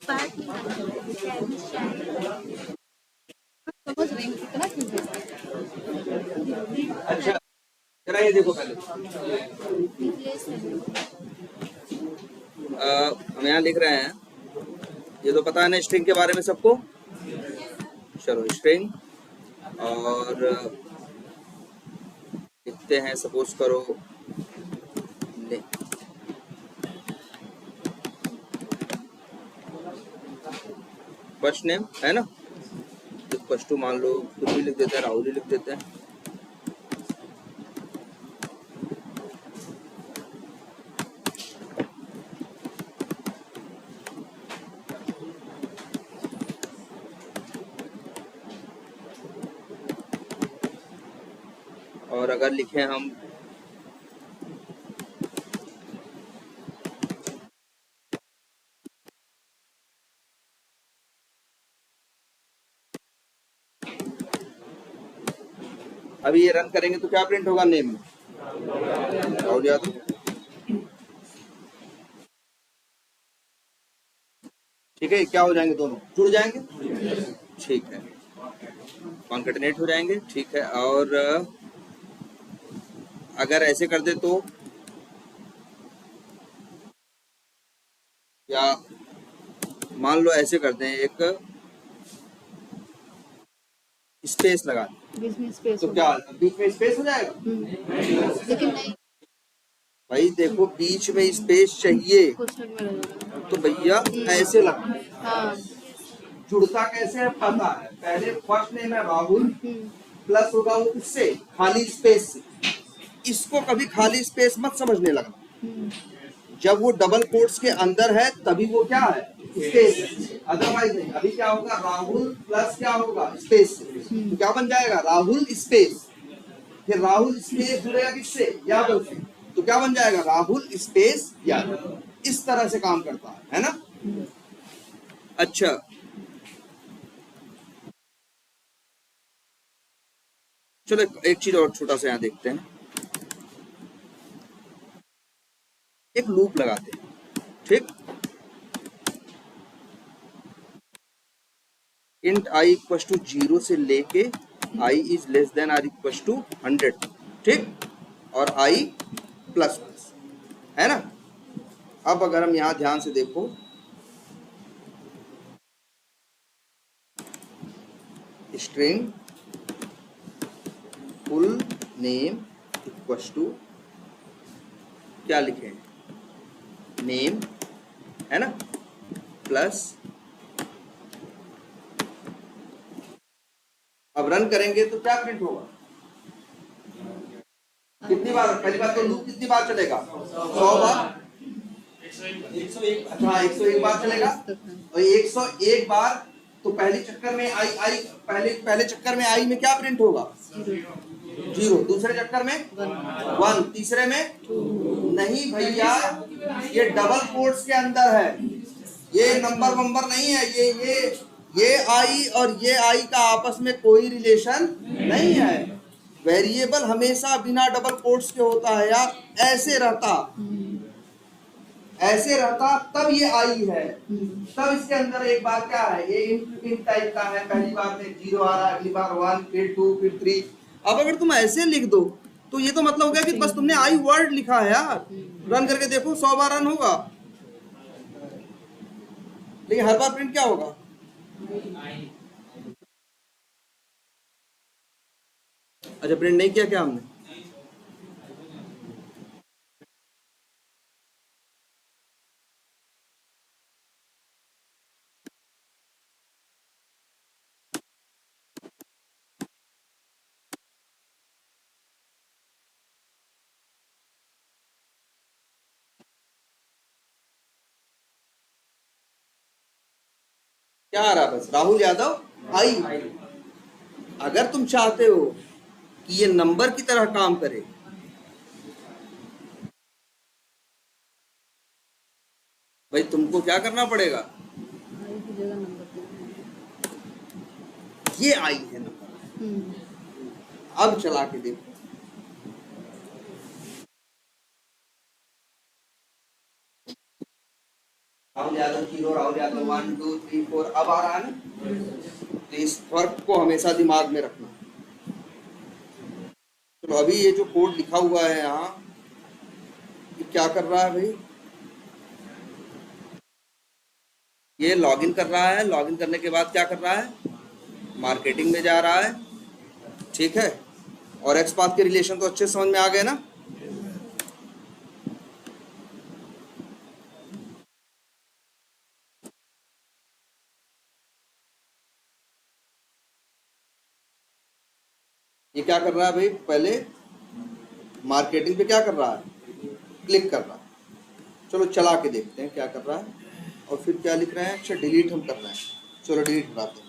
बात नहीं करना समझ रही हूँ इतना क्यों भेजते हैं? अच्छा जरा ये देखो पहले हम यहाँ लिख रहे हैं, ये तो पता है ना स्ट्रिंग के बारे में सबको। चलो स्ट्रिंग और लिखते हैं, सपोज करो फर्स्ट नेम है ना, फर्स्ट टू मान लो कुछ भी लिख देते हैं, राहुल ही लिख देते हैं। और अगर लिखें हम अभी ये रन करेंगे तो क्या प्रिंट होगा नेम में, राहुल यादव। ठीक है, क्या हो जाएंगे दोनों, जुड़ जाएंगे, ठीक है, कॉन्केटिनेट हो जाएंगे, ठीक है। और अगर ऐसे कर दे तो, या मान लो ऐसे कर दें, एक स्पेस लगा दें, बीच में स्पेस तो क्या बीच में स्पेस हो जाएगा? लेकिन नहीं, भाई देखो बीच में स्पेस चाहिए क्वेश्चन में रहेगा। तो भैया ऐसे लगता है। हाँ जुड़ता कैसे है पता है, पहले फर्स्ट नेम है राहुल, प्लस होगा वो किससे, खाली स्पेस से। इसको कभी खाली स्पेस मत समझने लगना, जब वो डबल कोट्स के अंदर है तभी वो क्या है, स्पेस, अदरवाइज नहीं। अभी क्या होगा, राहुल प्लस क्या होगा, स्पेस, तो क्या बन जाएगा, राहुल स्पेस, फिर राहुल स्पेस जुड़ेगा किससे, यादव से, तो क्या बन जाएगा, राहुल स्पेस यादव। इस तरह से काम करता है ना। अच्छा चलो एक चीज और छोटा सा यहाँ देखते हैं, एक लूप लगाते हैं, ठीक। इंट आई इक्वल टू 0 से लेके i is less than or equal to 100, ठीक, और आई प्लस प्लस, है ना। अब अगर हम यहाँ ध्यान से देखो, string full name equal to क्या लिखे, नेम, है ना, प्लस, अब रन करेंगे तो क्या प्रिंट होगा, कितनी बार, पहली बात तो लूप कितनी बार चलेगा, 100 बार, 101 बार चलेगा। और 101 बार तो पहले चक्कर में आई पहले चक्कर में आई में क्या प्रिंट होगा, 0, दूसरे चक्कर में 1, तीसरे में नहीं भैया, ये डबल कोट्स के अंदर है, ये नंबर वंबर नहीं है, ये आई और ये आई का आपस में कोई रिलेशन नहीं है। वेरिएबल हमेशा बिना डबल कोट्स के होता है यार, ऐसे रहता तब ये आई है, तब इसके अंदर एक बार क्या है, ये इन टाइप का है, पहली बार में 0 आ रहा है, अगली बार 1, फिर 2, फिर 3। अब अगर तुम ऐसे लिख दो तो ये तो मतलब हो गया कि बस तुमने आई वर्ड लिखा है यार। रन करके देखो 100 बार रन होगा, लेकिन हर बार प्रिंट क्या होगा, अच्छा प्रिंट नहीं किया क्या हमने, क्या आ रहा, बस राहुल यादव आई। अगर तुम चाहते हो कि ये नंबर की तरह काम करे, भाई तुमको क्या करना पड़ेगा, ये आई है नंबर। अब चला के देखो, राहुल यादव 0 तीनों राहुल यादव 1 2 3 4 अब आ रहा है ना। तो इस फर्क को हमेशा दिमाग में रखना। तो अभी ये जो कोड लिखा हुआ है यहाँ, ये क्या कर रहा है भाई? ये लॉगिन कर रहा है। लॉगिन करने के बाद क्या कर रहा है? मार्केटिंग में जा रहा है, ठीक है। और एक्सपाथ के रिलेशन तो अच्छे समझ में आ गए ना। ये क्या कर रहा है भाई? पहले मार्केटिंग पे क्या कर रहा है? क्लिक कर रहा है। चलो चला के देखते हैं क्या कर रहा है। और फिर क्या लिख रहे हैं? अच्छा डिलीट हम कर रहे हैं। चलो डिलीट कराते हैं।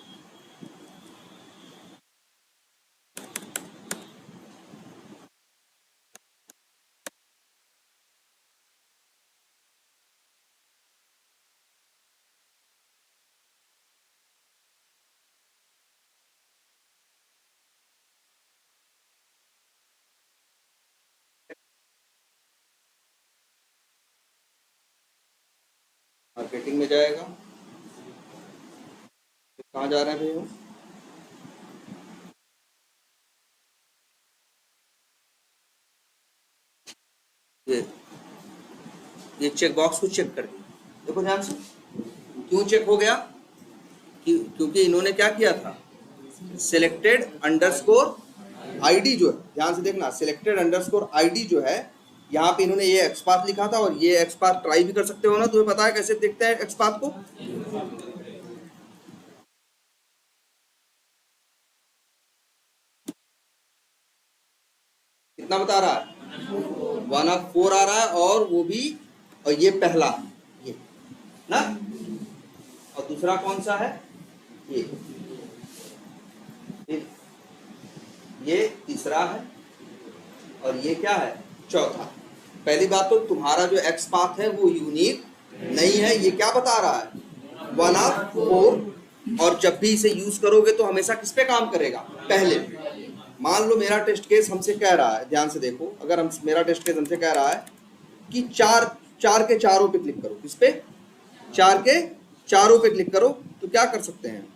मार्केटिंग में जाएगा। कहाँ जा रहे हैं भैया? ये चेक बॉक्स को चेक कर दिया। देखो ध्यान से, क्यों चेक हो गया? क्योंकि इन्होंने क्या किया था? सिलेक्टेड अंडरस्कोर आईडी जो है, ध्यान से देखना, सिलेक्टेड अंडरस्कोर आईडी जो है, यहाँ पे इन्होंने ये एक्सपाथ लिखा था। और ये एक्सपाथ ट्राई भी कर सकते हो ना, तुम्हें पता है कैसे देखते हैं एक्सपाथ को? कितना बता रहा है? 1/4 आ रहा है। और वो भी, और ये पहला ये ना, और दूसरा कौन सा है? ये तीसरा है। और ये क्या है? चौथा। पहली बात तो तुम्हारा जो एक्स पाथ है वो यूनिक नहीं है। ये क्या बता रहा है? 1/4। और जब भी इसे यूज करोगे तो हमेशा किस पे काम करेगा? पहले। मान लो मेरा टेस्ट केस हमसे कह रहा है, ध्यान से देखो, अगर मेरा टेस्ट केस हमसे कह रहा है कि चार के चारों पे क्लिक करो। किस पे? 4 के चारों पे क्लिक करो। तो क्या कर सकते हैं?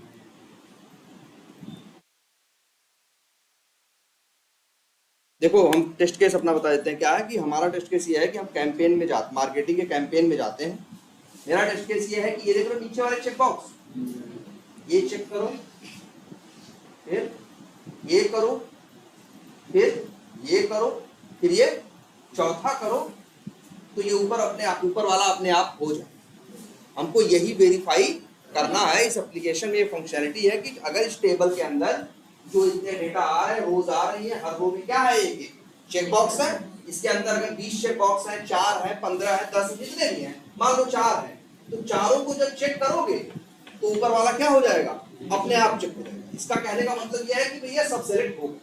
देखो हम टेस्ट केस अपना बता देते हैं। क्या है कि हमारा टेस्ट केस ये है कि हम कैंपेन में जाते, मार्केटिंग के कैंपेन में जाते हैं। मेरा टेस्ट केस ये है कि ये देखो नीचे वाले चेक बॉक्स, ये चेक करो, फिर ये करो, फिर ये करो, फिर ये चौथा करो। तो ये ऊपर वाला अपने आप हो जाए। हमको यही वेरीफाई करना है। इस एप्लीकेशन में ये फंक्शनलिटी है कि अगर इस टेबल के अंदर जो इतने डेटा आ रहे हैं, रोज आ रही है, हर रो में क्या है? एक चेक बॉक्स है। इसके अंदर अगर 20 चेक बॉक्स है, 4 है, 15 है, 10 जितने भी हैं, मान लो 4 है, तो चारों को जब चेक करोगे तो ऊपर वाला क्या हो जाएगा? अपने आप चेक हो जाएगा। इसका कहने का मतलब यह है कि भैया सब सेलेक्ट हो गए।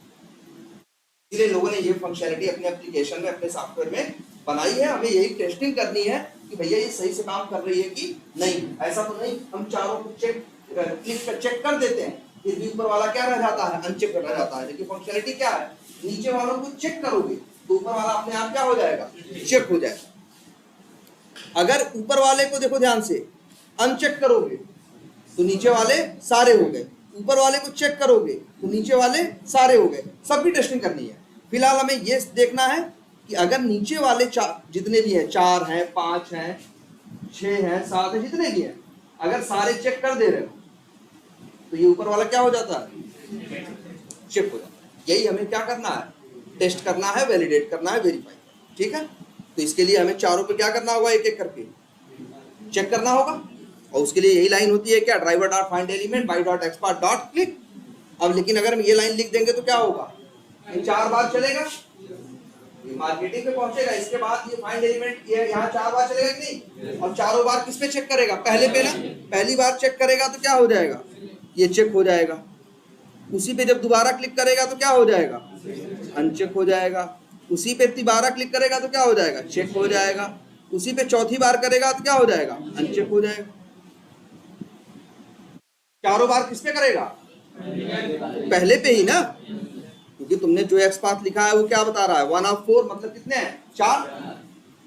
इसलिए लोगों ने ये फंक्शनलिटी अपने एप्लीकेशन में, अपने सॉफ्टवेयर में बनाई है। हमें यही टेस्टिंग करनी है कि भैया ये सही से काम कर रही है कि नहीं। ऐसा तो नहीं हम चारों को चेक कर देते हैं, फिर भी ऊपर वाला क्या रह जाता है? अनचेक रह जाता है। लेकिन फंक्शनलिटी क्या है? नीचे वालों को चेक करोगे तो ऊपर वाला अपने आप क्या हो जाएगा? चेक हो जाएगा। अगर ऊपर वाले को देखो ध्यान से, अनचेक करोगे तो नीचे वाले सारे हो गए, ऊपर वाले को चेक करोगे तो नीचे वाले सारे हो गए। सबकी टेस्टिंग करनी है। फिलहाल हमें ये देखना है कि अगर नीचे वाले जितने भी हैं, 4 हैं, 5 हैं, 6 हैं, 7 हैं, जितने भी हैं, अगर सारे चेक कर दे रहे हो तो ये ऊपर वाला क्या हो जाता है? चेक हो जाता है। यही हमें क्या करना है? टेस्ट करना है, वैलिडेट करना है, वेरीफाई। ठीक है। तो इसके लिए हमें चारों पे क्या करना होगा? एक एक करके चेक करना होगा। और उसके लिए यही लाइन होती है क्या? Driver dot find element by dot XPath dot click. अब लेकिन अगर हम ये लाइन लिख देंगे तो क्या होगा? ये 4 बार चलेगा, ये मार्केटिंग पे पहुंचेगा। इसके बाद ये फाइंड एलिमेंट ये यहाँ 4 बार चलेगा कि नहीं? और चारों बार किस पे चेक करेगा? पहले पे ना। पहली बार चेक करेगा तो क्या हो जाएगा? ये चेक हो जाएगा। उसी पे जब दोबारा क्लिक करेगा तो क्या हो जाएगा? अनचेक हो जाएगा। उसी पे दोबारा क्लिक करेगा तो क्या हो जाएगा? चेक हो जाएगा। उसी पे चौथी बार करेगा तो क्या हो जाएगा? अनचेक हो जाएगा। चारों बार किस पे करेगा? पहले पे ही ना, क्योंकि तुमने जो एक्सपाथ लिखा है वो क्या बता रहा है? 1/4 मतलब कितने हैं? 4।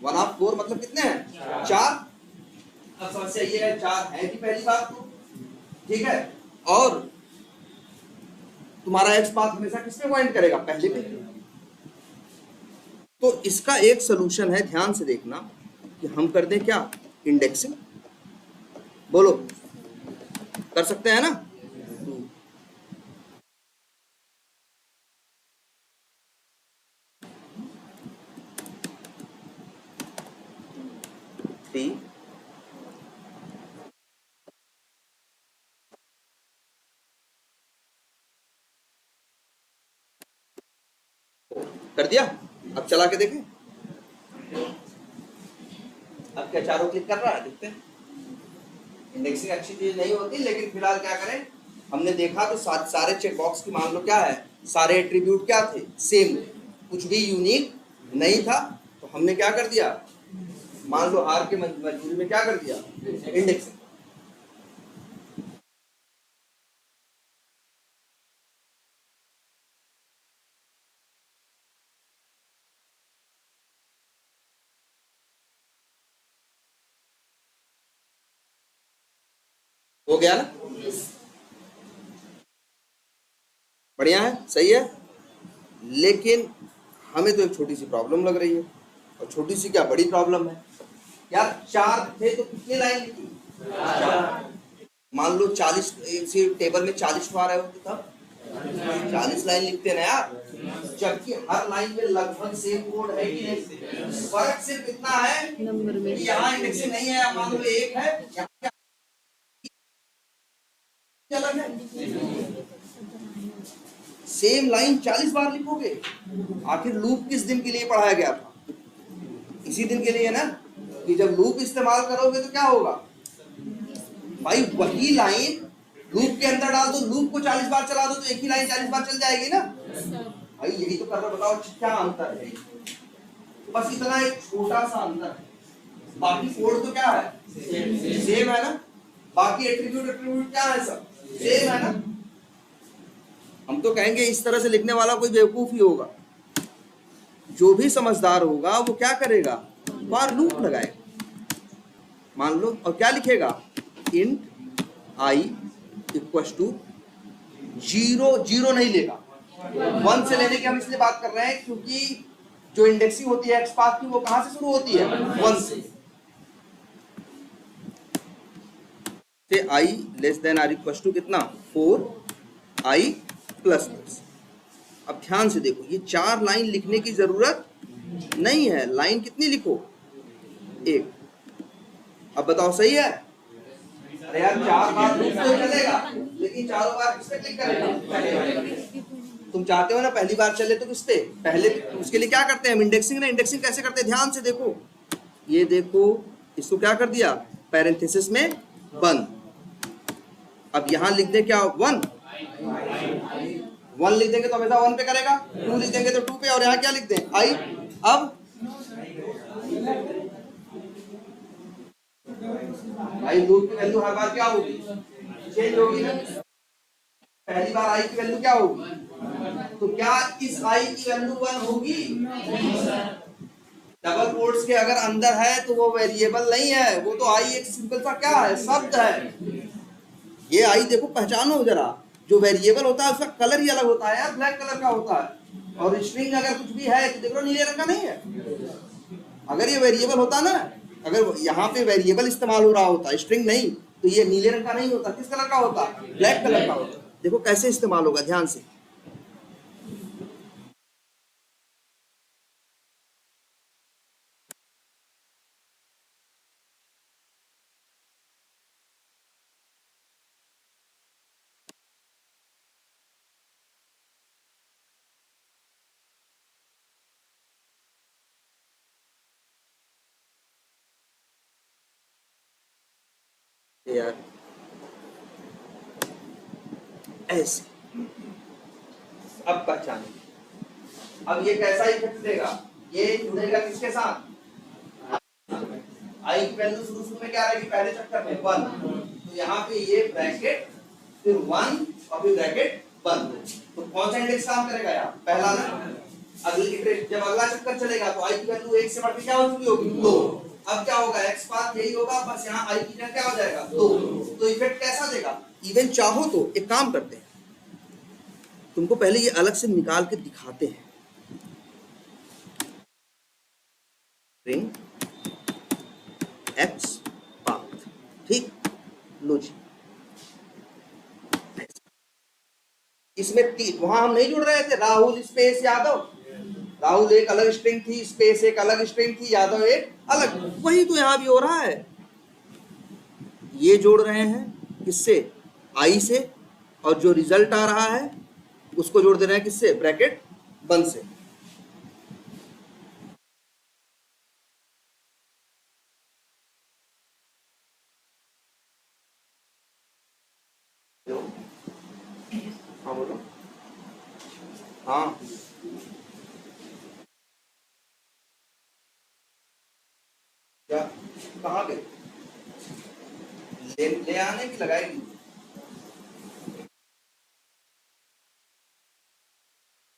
1/4 मतलब कितने हैं? 4। अब समस्या ये है 4 है कि पहली बात तो ठीक है, और तुम्हारा एक्स पाथ हमेशा किस पे पॉइंट करेगा, पहले पे। तो इसका एक सोल्यूशन है, ध्यान से देखना, कि हम कर दें क्या, इंडेक्सिंग। बोलो कर सकते हैं ना। 3 कर दिया। अब चला के देखें, अब क्या चारों क्लिक कर रहा है, देखते हैं। इंडेक्सिंग अच्छी चीज नहीं होती, लेकिन फिलहाल क्या करें, हमने देखा तो सारे चेक बॉक्स की मान लो क्या है, सारे एट्रीब्यूट क्या थे, सेम, कुछ भी यूनिक नहीं था। तो हमने क्या कर दिया, मान लो आर के मजबूरी में क्या कर दिया, इंडेक्सिंग। हो गया ना, बढ़िया है, सही है। लेकिन हमें तो एक छोटी सी प्रॉब्लम लग रही है, और छोटी सी क्या, बड़ी प्रॉब्लम है यार। 4 थे तो कितनी लाइन लिखी, 4। मान लो 40, इसी टेबल में 40 आ रहे होते तब 40 लाइन लिखते ना यार, जबकि हर लाइन में लगभग सेम कोड है कि नहीं। फर्क सिर्फ इतना है नंबर में, कि यहाँ इंडेक्सिंग नहीं है, मान लो 1 है, यहाँ अलग है। सेम लाइन 40 बार लिखोगे, आखिर लूप किस दिन के लिए पढ़ाया गया था, इसी दिन के लिए ना, कि जब लूप इस्तेमाल करोगे तो क्या होगा भाई, वही लाइन लूप के अंदर डाल दो, लूप को 40 बार चला दो तो एक ही लाइन 40 बार चल जाएगी ना भाई। यही तो कर रहा, बताओ क्या अंतर है। बस इतना एक छोटा सा अंतर है, बाकी कोड तो क्या है, सेम है ना। बाकी एट्रीब्यूट क्या है, सब सेम है ना। हम तो कहेंगे इस तरह से लिखने वाला कोई बेवकूफ ही होगा। जो भी समझदार होगा वो क्या करेगा, फॉर लूप लगाएगा, मान लो, और क्या लिखेगा, इंट आई इक्वल्स टू 0, 0 नहीं लेगा, 1 से लेने की हम इसलिए बात कर रहे हैं क्योंकि जो इंडेक्सिंग होती है एक्स पाथ की, वो कहां से शुरू होती है, 1 से i less than or equals to कितना, 4 आई प्लस प्लस। अब ध्यान से देखो, ये 4 लाइन लिखने की जरूरत नहीं है, लाइन कितनी लिखो, 1। अब बताओ सही है, अरे यार 4 बार लूप तो चलेगा, लेकिन चारों बार किस पे क्लिक करेगा, तुम चाहते हो ना पहली बार चले तो किस पे, पहले, उसके लिए क्या करते हैं हम, इंडेक्सिंग ना। इंडेक्सिंग कैसे करते हैं, ध्यान से देखो, ये देखो, इसको क्या कर दिया, पैरेंथेसिस में बंद। अब यहां लिख दे क्या, 1 लिख देंगे तो हमेशा 1 पे करेगा, 2 लिख देंगे तो 2 पे, और यहाँ क्या लिख दें, आई। अब आई लूप की वैल्यू हर बार क्या होगी, चेंज होगी ना। पहली बार आई की वैल्यू क्या होगी, तो क्या इस आई की वैल्यू 1 होगी, डबल कोट्स के अगर अंदर है तो वो वेरिएबल नहीं है, वो तो आई एक सिंपल सा क्या है, शब्द है। ये आई देखो, पहचानो जरा, जो वेरिएबल होता है उसका कलर ही अलग होता है यार, ब्लैक कलर का होता है, और स्ट्रिंग अगर कुछ भी है तो देखो नीले रंग का नहीं है। अगर ये वेरिएबल होता ना, अगर यहाँ पे वेरिएबल इस्तेमाल हो रहा होता, स्ट्रिंग नहीं, तो ये नीले रंग का नहीं होता, किस कलर का होता, ब्लैक कलर का होता। देखो कैसे इस्तेमाल होगा, ध्यान से। यार ऐसे, अब पहचाने, अब ये कैसा इफेक्ट देगा, ये जुड़ेगा किसके साथ, आई की वैल्यू शुरू में क्या रहेगी, पहले चक्कर में 1, तो यहाँ पे ये ब्रैकेट, फिर 1 और फिर ब्रैकेट बंद। तो कौन सा इंडेक्स काम करेगा यार, पहला ना। अगली जब अगला चक्कर चलेगा तो आई की वैल्यू 1 से बढ़ के क्या हो चुकी होगी, 2, अब क्या होगा, एक्स पाथ यही होगा, बस यहाँ आई की जगह क्या हो जाएगा 2। तो इफेक्ट कैसा देगा, इवन चाहो तो एक काम करते हैं, तुमको पहले ये अलग से निकाल के दिखाते हैं। रिंग एक्स पाथ, ठीक, लो जी। इसमें वहां हम नहीं जुड़ रहे थे, राहुल स्पेस यादव, राहुल एक अलग स्ट्रिंग थी, स्पेस एक अलग स्ट्रिंग थी, यादव एक अलग, वही तो यहां भी हो रहा है। ये जोड़ रहे हैं किससे, आई से, और जो रिजल्ट आ रहा है उसको जोड़ दे रहे हैं किससे, ब्रैकेट बंद से। हाँ बोलो, हाँ क्या, कहाँ गए, ले आने की लगाएगी,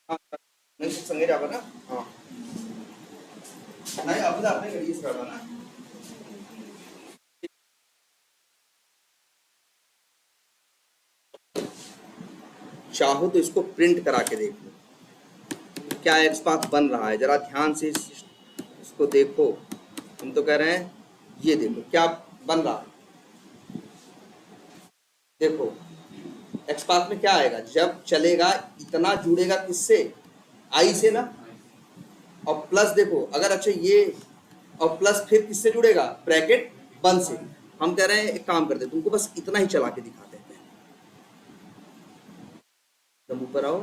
हाँ नहीं संगे जाओगे ना, हाँ नहीं अब आपने करिए इस करना ना। चाहो तो इसको प्रिंट करा के देख लो, क्या एक्स पाथ बन रहा है, जरा ध्यान से इसको देखो। हम तो कह रहे हैं ये देखो क्या बन रहा है, देखो एक्स पाथ में क्या आएगा, जब चलेगा इतना जुड़ेगा किससे, आई से ना, और प्लस देखो अगर, अच्छा ये और प्लस फिर किससे जुड़ेगा, ब्रैकेट बंद से। हम कह रहे हैं एक काम करते हैं, तुमको बस इतना ही चला के दिखाते हैं। जब ऊपर आओ,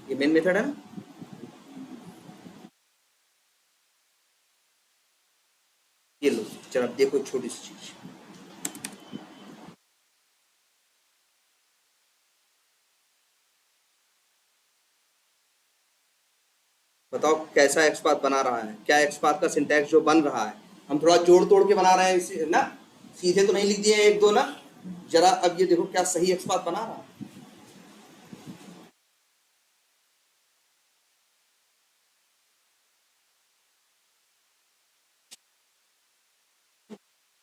ये मेन मेथड है ना, ये लो जरा देखो एक छोटी सी चीज, बताओ कैसा एक्स पाथ बना रहा है, क्या एक्स पाथ का सिंटैक्स जो बन रहा है, हम थोड़ा जोड़ तोड़ के बना रहे हैं इसे ना, सीधे तो नहीं लिख दिए एक दो ना, जरा अब ये देखो क्या सही एक्स पाथ बना रहा है।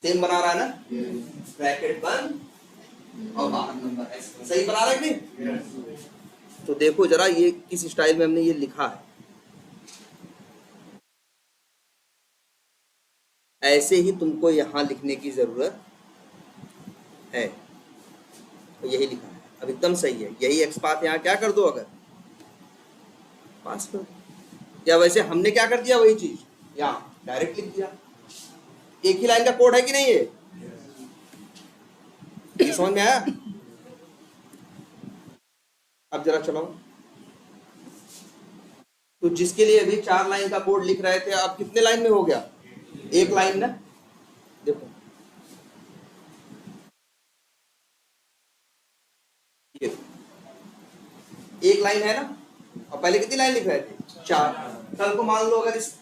सेम बना रहा है ना, ब्रैकेट बंद और बाहर नंबर एक्स, सही बना रहा है कि नहीं। तो देखो जरा ये किस स्टाइल में हमने ये लिखा है, ऐसे ही तुमको यहां लिखने की जरूरत है, तो यही लिखा है, अब एकदम सही है, यही एक्स पाथ यहाँ क्या कर दो, अगर पास कर, या वैसे हमने क्या कर दिया वही चीज यहाँ डायरेक्ट लिख दिया, एक ही लाइन का कोड है कि नहीं, ये समझ में आया। अब जरा चलो, तो जिसके लिए अभी 4 लाइन का कोड लिख रहे थे, अब कितने लाइन में हो गया, एक लाइन ना, देखो ये एक लाइन है ना, और पहले कितनी लाइन लिख रहे थे, 4। कल को मान लो अगर इस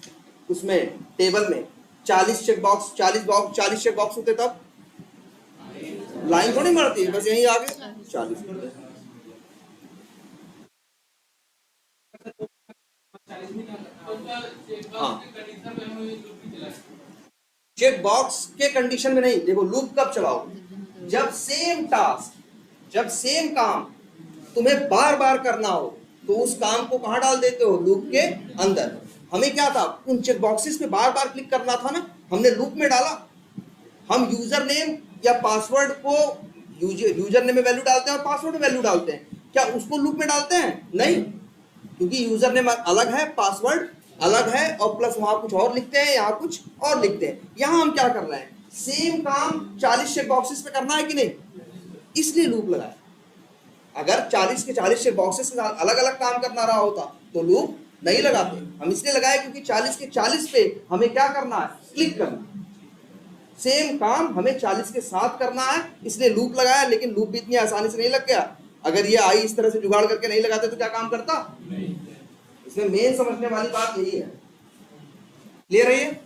उसमें टेबल में 40 चेक बॉक्स 40 चेक बॉक्स होते, तब लाइन थोड़ी मरती है, बस यही आगे 40। हाँ चेक बॉक्स के कंडीशन में नहीं, देखो लूप कब चलाओ, जब सेम टास्क, जब सेम काम तुम्हें बार बार करना हो, तो उस काम को कहां डाल देते हो, लूप के अंदर। हमें क्या था, उन चेक बॉक्सेस पे बार बार क्लिक करना था ना, हमने लूप में डाला। हम यूजर नेम या पासवर्ड को, यूजर नेम में वैल्यू डालते हैं और पासवर्ड में वैल्यू डालते हैं, क्या उसको लूप में डालते हैं, नहीं, क्योंकि यूजर नेम अलग है, पासवर्ड अलग है, और प्लस वहां कुछ और लिखते हैं, यहाँ कुछ और लिखते हैं। यहां हम क्या कर रहे हैं, सेम काम 40 चेक बॉक्सेस पे करना है कि नहीं, इसलिए लूप लगाया। अगर 40 के 40 चेक बॉक्सेस के साथ अलग अलग काम करना रहा होता तो लूप नहीं लगाते, हम इसलिए लगाए क्योंकि 40 के 40 पे हमें क्या करना है, क्लिक करना, सेम काम हमें 40 के साथ करना है, इसलिए लूप लगाया। लेकिन लूप भी इतनी आसानी से नहीं लग गया, अगर ये आई इस तरह से जुगाड़ करके नहीं लगाते तो क्या काम करता, इसमें मेन समझने वाली बात यही है, क्लियर है ये।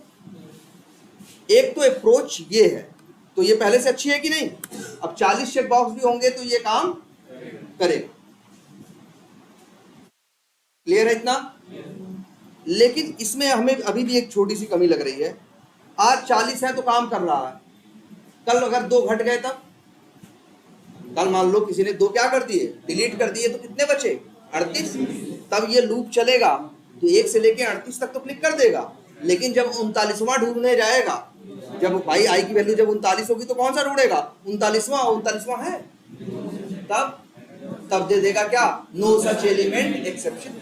एक तो अप्रोच ये है, तो ये पहले से अच्छी है कि नहीं, अब 40 चेक बॉक्स भी होंगे तो ये काम करेगा, क्लियर है इतना। लेकिन इसमें हमें अभी भी एक छोटी सी कमी लग रही है, आज 40 है तो काम कर रहा है, कल अगर 2 घट गए तब, कल मान लो किसी ने 2 क्या कर दिए, डिलीट कर दिए, तो कितने बचे 38, तब ये लूप चलेगा तो 1 से लेके 38 तक तो क्लिक कर देगा। लेकिन जब 39वां ढूंढने जाएगा, जब भाई आई की वैल्यू जब 39 होगी तो कौन सा ढूंढेगा, 39वां है, तब दे देगा क्या, नो सच एलिमेंट एक्सेप्शन।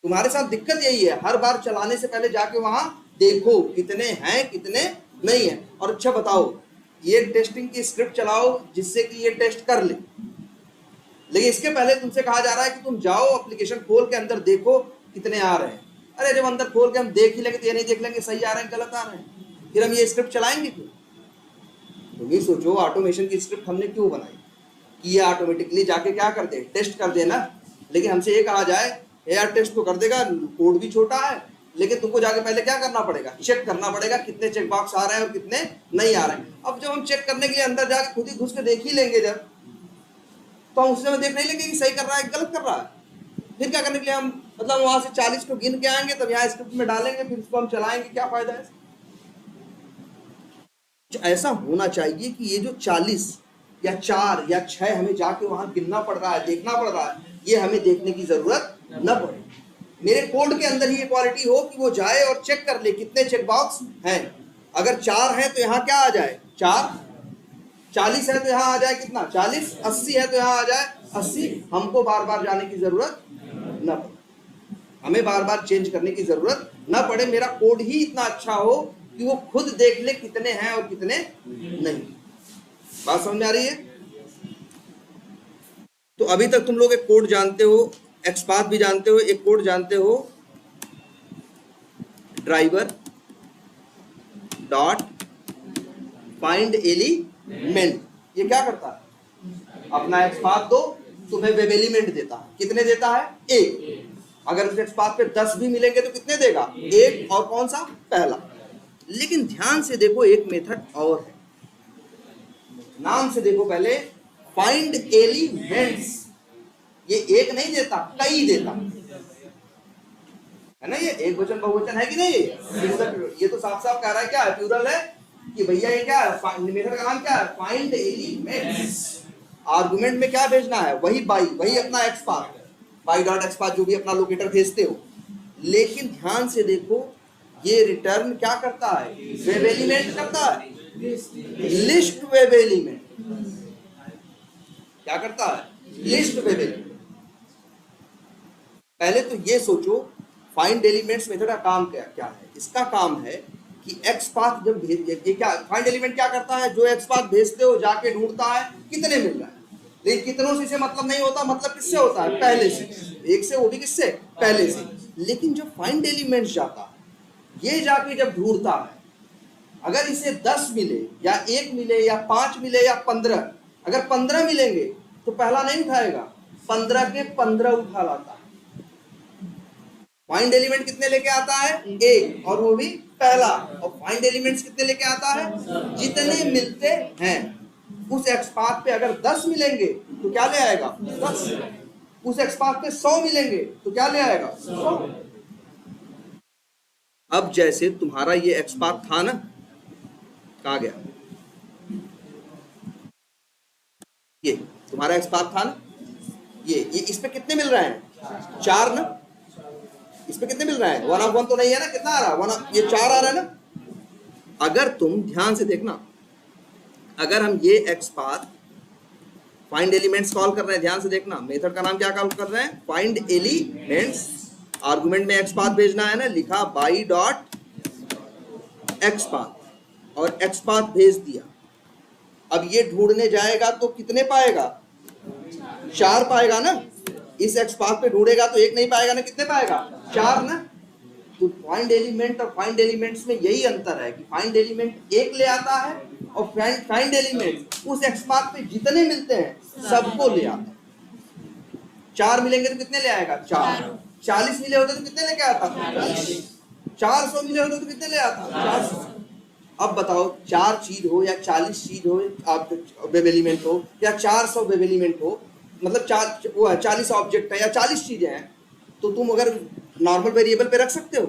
तुम्हारे साथ दिक्कत यही है, हर बार चलाने से पहले जाके वहां देखो कितने हैं कितने नहीं है। और अच्छा बताओ, ये टेस्टिंग की स्क्रिप्ट चलाओ जिससे कि ये टेस्ट कर ले, लेकिन इसके पहले तुमसे कहा जा रहा है कि तुम जाओ एप्लीकेशन खोल के अंदर देखो कितने आ रहे हैं। अरे जब अंदर खोल के हम देख ही लेंगे तो ये नहीं देख लेंगे सही आ रहे हैं गलत आ रहे हैं, फिर हम ये स्क्रिप्ट चलाएंगे क्यों? तुम ही सोचो, ऑटोमेशन की स्क्रिप्ट हमने क्यों बनाई कि ये ऑटोमेटिकली जाके क्या कर दे, टेस्ट कर देना। लेकिन हमसे ये कहा जाए यार टेस्ट तो कर देगा, कोड भी छोटा है, लेकिन तुमको जाके पहले क्या करना पड़ेगा, चेक करना पड़ेगा कितने चेक बॉक्स आ रहे हैं और कितने नहीं आ रहे हैं। अब जब हम चेक करने के लिए अंदर जाके खुद ही घुस के देख ही लेंगे जब, तो हम उस समय देख नहीं लेंगे कि सही कर रहा है गलत कर रहा है। फिर क्या करने के लिए हम, मतलब वहां से 40 को गिन के आएंगे तब यहाँ स्क्रिप्ट में डालेंगे, फिर उसको हम चलाएंगे, क्या फायदा है? ऐसा होना चाहिए कि ये जो 40 या 4 या 6 हमें जाके वहां गिनना पड़ रहा है, देखना पड़ रहा है, ये हमें देखने की जरूरत न पड़े। मेरे कोड के अंदर ही ये क्वालिटी हो कि वो जाए और चेक कर ले कितने चेक बॉक्स हैं। अगर 4 है तो यहाँ क्या आ जाए 4, 40 है तो यहाँ आ जाए कितना 40, 80 है तो यहाँ आ जाए 80। हमको बार बार जाने की जरूरत न पड़े, हमें बार बार चेंज करने की जरूरत न पड़े। मेरा कोड ही इतना अच्छा हो कि वो खुद देख ले कितने हैं और कितने नहीं। बात समझ आ रही है? तो अभी तक तुम लोग एक कोड जानते हो, एक्सपाथ भी जानते हो, एक कोड जानते हो ड्राइवर डॉट फाइंड एलिमेंट। ये क्या करता है, अपना एक्सपाथ दो, तुम्हें वेब एलिमेंट देता है। कितने देता है? 1। अगर उस एक्सपाथ पे 10 भी मिलेंगे तो कितने देगा? 1। और कौन सा? पहला। लेकिन ध्यान से देखो, एक मेथड और है, नाम से देखो पहले, फाइंड एलिमेंट्स। ये एक नहीं देता, कई देता है ना। ये एक वचन बहुवचन है कि नहीं? ये तो साफ साफ कह रहा है क्या है, प्लूरल है कि भैया ये क्या है, मेथड का नाम क्या है, फाइंड एलिमेंट्स। आर्गुमेंट में क्या भेजना है, वही बाई, वही अपना एक्सपाथ, बाई डॉट एक्सपाथ जो भी अपना लोकेटर भेजते हो। लेकिन ध्यान से देखो, ये रिटर्न क्या करता है, वेब एलिमेंट करता है, लिस्ट वेब एलिमेंट। क्या करता है? List web element. पहले तो ये सोचो, फाइंड एलिमेंट्स मेथड का काम क्या है? इसका काम है कि एक्सपाथ जब भेज, ये क्या फाइंड एलिमेंट क्या करता है, जो एक्सपाथ भेजते हो जाके ढूंढता है कितने मिल रहा है। लेकिन कितनों से मतलब नहीं होता, मतलब किससे होता है, पहले से, एक से, वो भी किससे, पहले से। लेकिन जो फाइंड एलिमेंट्स जाता है, ये जाके जब ढूंढता है, अगर इसे 10 मिले या 1 मिले या 5 मिले या 15, अगर 15 मिलेंगे तो पहला नहीं उठाएगा, 15 के 15 उठा लाता है। फाइंड एलिमेंट कितने लेके आता है? 1, और वो भी पहला। और फाइंड एलिमेंट्स कितने लेके आता है? जितने मिलते हैं। उस एक्सपाथ पे अगर 10 मिलेंगे तो क्या ले आएगा? 10। उस एक्सपाथ पे 100 मिलेंगे तो क्या ले आएगा? 100। अब जैसे तुम्हारा ये एक्सपाथ था ना, कहाँ गया, ये तुम्हारा एक्सपाथ था ना, ये इस पे कितने मिल रहे हैं? 4 ना। इस पे कितने मिल रहे हैं? 1 ऑफ 1 तो नहीं है ना, कितना आ रहा है? ये 4 आ रहा है ना। अगर तुम ध्यान से देखना, अगर हम ये एक्सपाथ फाइंड एलिमेंट्स कॉल कर रहे हैं, ध्यान से देखना, मेथड का नाम क्या कॉल कर रहे हैं? Find elements. आर्गुमेंट में एक्सपाथ भेजना है ना, लिखा बाई डॉट एक्सपाथ और एक्सपाथ भेज दिया। अब ये ढूंढने जाएगा तो कितने पाएगा? 4 पाएगा ना। इस एक्सपाथ पे ढूंढेगा तो 1 नहीं पाएगा ना, कितने पाएगा? 4 ना। तो फाइंड एलिमेंट और फाइंड एलिमेंट्स में यही अंतर है कि फाइंड एलिमेंट 1 ले आता है और फाइंड एलिमेंट उस एक्सपाथ पे जितने मिलते हैं सबको ले आता है। 4 मिलेंगे तो कितने ले आएगा? 4। 40 मिले होते तो कितने लेके आता? 400 मिले होते तो कितने ले आता? 400। अब बताओ, 4 चीज हो या 40 चीज हो, आप वेब एलिमेंट हो या 400 वेब एलिमेंट हो, मतलब 40 ऑब्जेक्ट है या 40 चीजें हैं, तो तुम अगर नॉर्मल वेरिएबल पे रख सकते हो?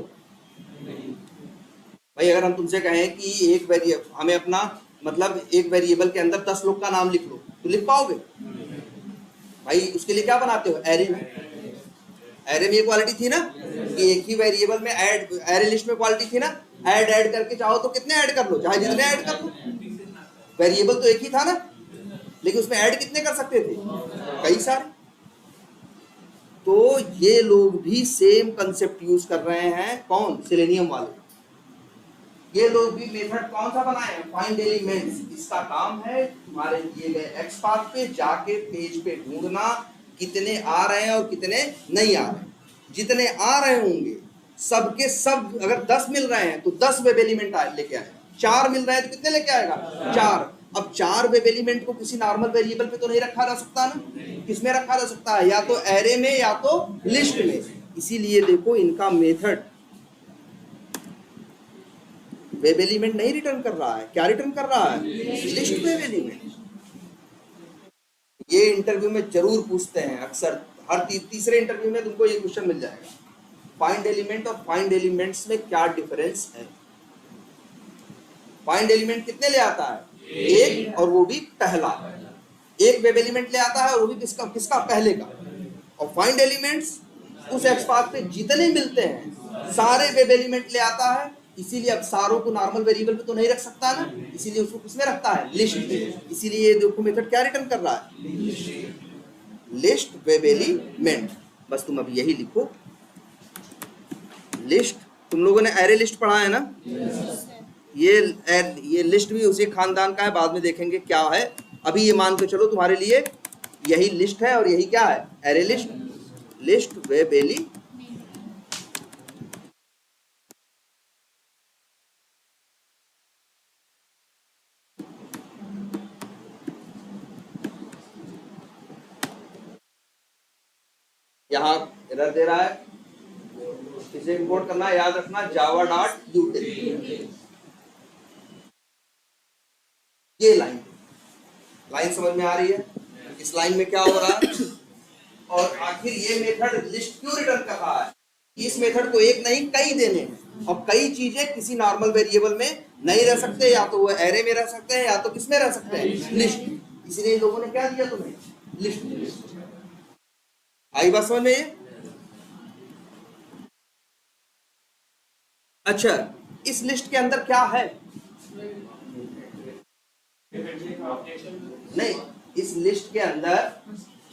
भाई अगर हम तुमसे कहें कि एक वेरिएबल हमें अपना मतलब एक वेरिएबल के अंदर 10 लोग का नाम लिख लो, तो लिख पाओगे? भाई उसके लिए क्या बनाते हो? एरे में। एरे में क्वालिटी थी ना कि एक ही वेरिएबल में ऐड, एरे लिस्ट में क्वालिटी थी ना, ऐड करके चाहो तो कितने ऐड कर लो, चाहे जितने ऐड कर लो। वेरिएबल तो एक ही था ना, लेकिन उसमें ऐड कितने कर सकते थे? कई सारे। तो ये लोग भी सेम कंसेप्ट यूज कर रहे हैं। कौन? सेलेनियम वाले। ये लोग भी मेथड कौन सा बनाए हैं? Find elements. इसका काम है तुम्हारे दिए गए एक्स पाथ पे जाके पेज पे ढूंढना कितने आ रहे हैं और कितने नहीं आ रहे हैं। जितने आ रहे होंगे सबके सब, अगर 10 मिल रहे हैं तो 10 वेब एलिमेंट लेके आएगा। 4 मिल रहे हैं तो कितने लेके आएगा? 4। अब 4 वेब एलिमेंट को किसी नॉर्मल वेरिएबल पे तो नहीं रखा जा सकता ना, किसमें रखा जा सकता है? या तो एरे में या तो लिस्ट में। इसीलिए देखो इनका मेथड वेब एलिमेंट नहीं रिटर्न कर रहा है, क्या रिटर्न कर रहा है? List web element. ये इंटरव्यू में जरूर पूछते हैं अक्सर, हर तीसरे इंटरव्यू में तुमको ये क्वेश्चन मिल जाएगा। फाइंड एलिमेंट और फाइंड एलिमेंट्स में क्या डिफरेंस है? फाइंड एलिमेंट कितने ले आता है? एक, और वो भी पहला। एक वेब एलिमेंट ले आता है और वो भी किसका? पहले का। और फाइंड एलिमेंट्स उस एक्स पाथ पे जितने मिलते हैं सारे वेब एलिमेंट ले आता है। इसीलिए अब सारों को नॉर्मल वेरिएबल पे तो नहीं रख सकता ना, इसीलिए उसको किसमें रखता है? लिस्ट में। इसीलिए ये देखो मेथड क्या रिटर्न कर रहा है? List web element. बस तुम अब यही लिखो, लिस्ट। तुम लोगों ने एरे लिस्ट पढ़ा है ना? ये लिस्ट भी उसी खानदान का है, बाद में देखेंगे क्या है। अभी ये मान के चलो तुम्हारे लिए यही लिस्ट है और यही क्या है? Array list. List web element. यहाँ एरर दे रहा है, इसे इंपोर्ट करना है, याद रखना जावा डॉट यूटिल। ये लाइन समझ में आ रही है? इस लाइन में क्या हो रहा है? और आखिर ये मेथड लिस्ट क्यों रिटर्न कर रहा है? इस मेथड को एक नहीं कई देने हैं, और कई चीजें किसी नॉर्मल वेरिएबल में नहीं रह सकते, या तो वो एरे में रह सकते हैं या तो किस में रह सकते हैं? लिस्ट। इसलिए लोगों ने क्या दिया तुम्हें? लिस्ट। आई बात समझ में? अच्छा, इस लिस्ट के अंदर क्या है? नहीं, इस लिस्ट के अंदर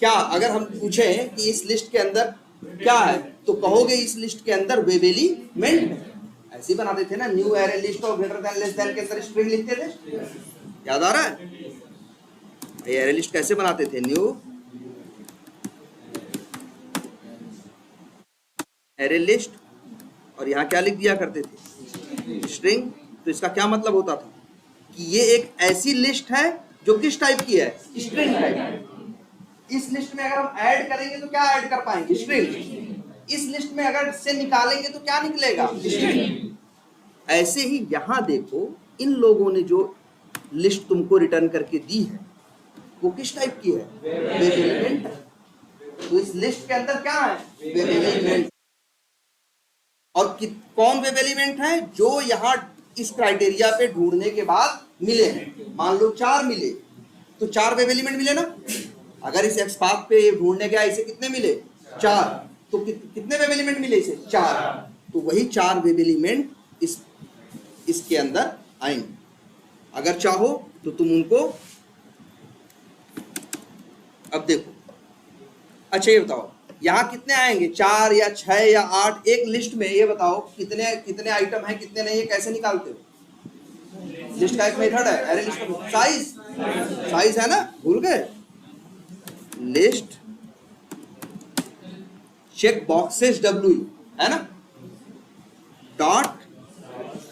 क्या, अगर हम पूछें कि इस लिस्ट के अंदर क्या है, तो कहोगे इस लिस्ट के अंदर वेब एलिमेंट है। ऐसे ही बनाते थे ना, न्यू एरे लिस्ट और ग्रेटर देन लेस देन के अंदर स्ट्रिंग लिखते थे, याद आ रहा है? ये एरे लिस्ट कैसे बनाते थे? न्यू एरे लिस्ट, और यहाँ क्या लिख दिया करते थे? स्ट्रिंग। तो इसका क्या मतलब होता था कि ये एक ऐसी लिस्ट है जो किस टाइप की है? String type. इस लिस्ट में अगर हम ऐड करेंगे तो क्या ऐड कर पाएंगे? स्ट्रिंग। इस लिस्ट में अगर से निकालेंगे तो क्या निकलेगा? स्ट्रिंग। ऐसे ही यहाँ देखो, इन लोगों ने जो लिस्ट तुमको रिटर्न करके दी है वो किस टाइप की है? Web element. तो इस लिस्ट के अंदर क्या है? Web element. और कौन वेब एलिमेंट है? जो यहाँ इस क्राइटेरिया पे ढूंढने के बाद मिले हैं। मान लो 4 मिले, तो 4 वेब एलिमेंट मिले ना। अगर इस एक्स पाथ पे ढूंढने गया, इसे कितने मिले? 4। तो कितने वेब एलिमेंट मिले इसे? 4। तो वही 4 वेब एलिमेंट इसके अंदर आएंगे। अगर चाहो तो तुम उनको, अब देखो, अच्छा ये बताओ यहाँ कितने आएंगे? 4 या 6 या 8? एक लिस्ट में ये बताओ कितने कितने आइटम हैं, कितने नहीं है, कैसे निकालते हो? लिस्ट का एक मेथड है, अरे लिस्ट का साइज है ना, भूल गए? लिस्ट चेक बॉक्सेस डब्ल्यू है ना, डॉट।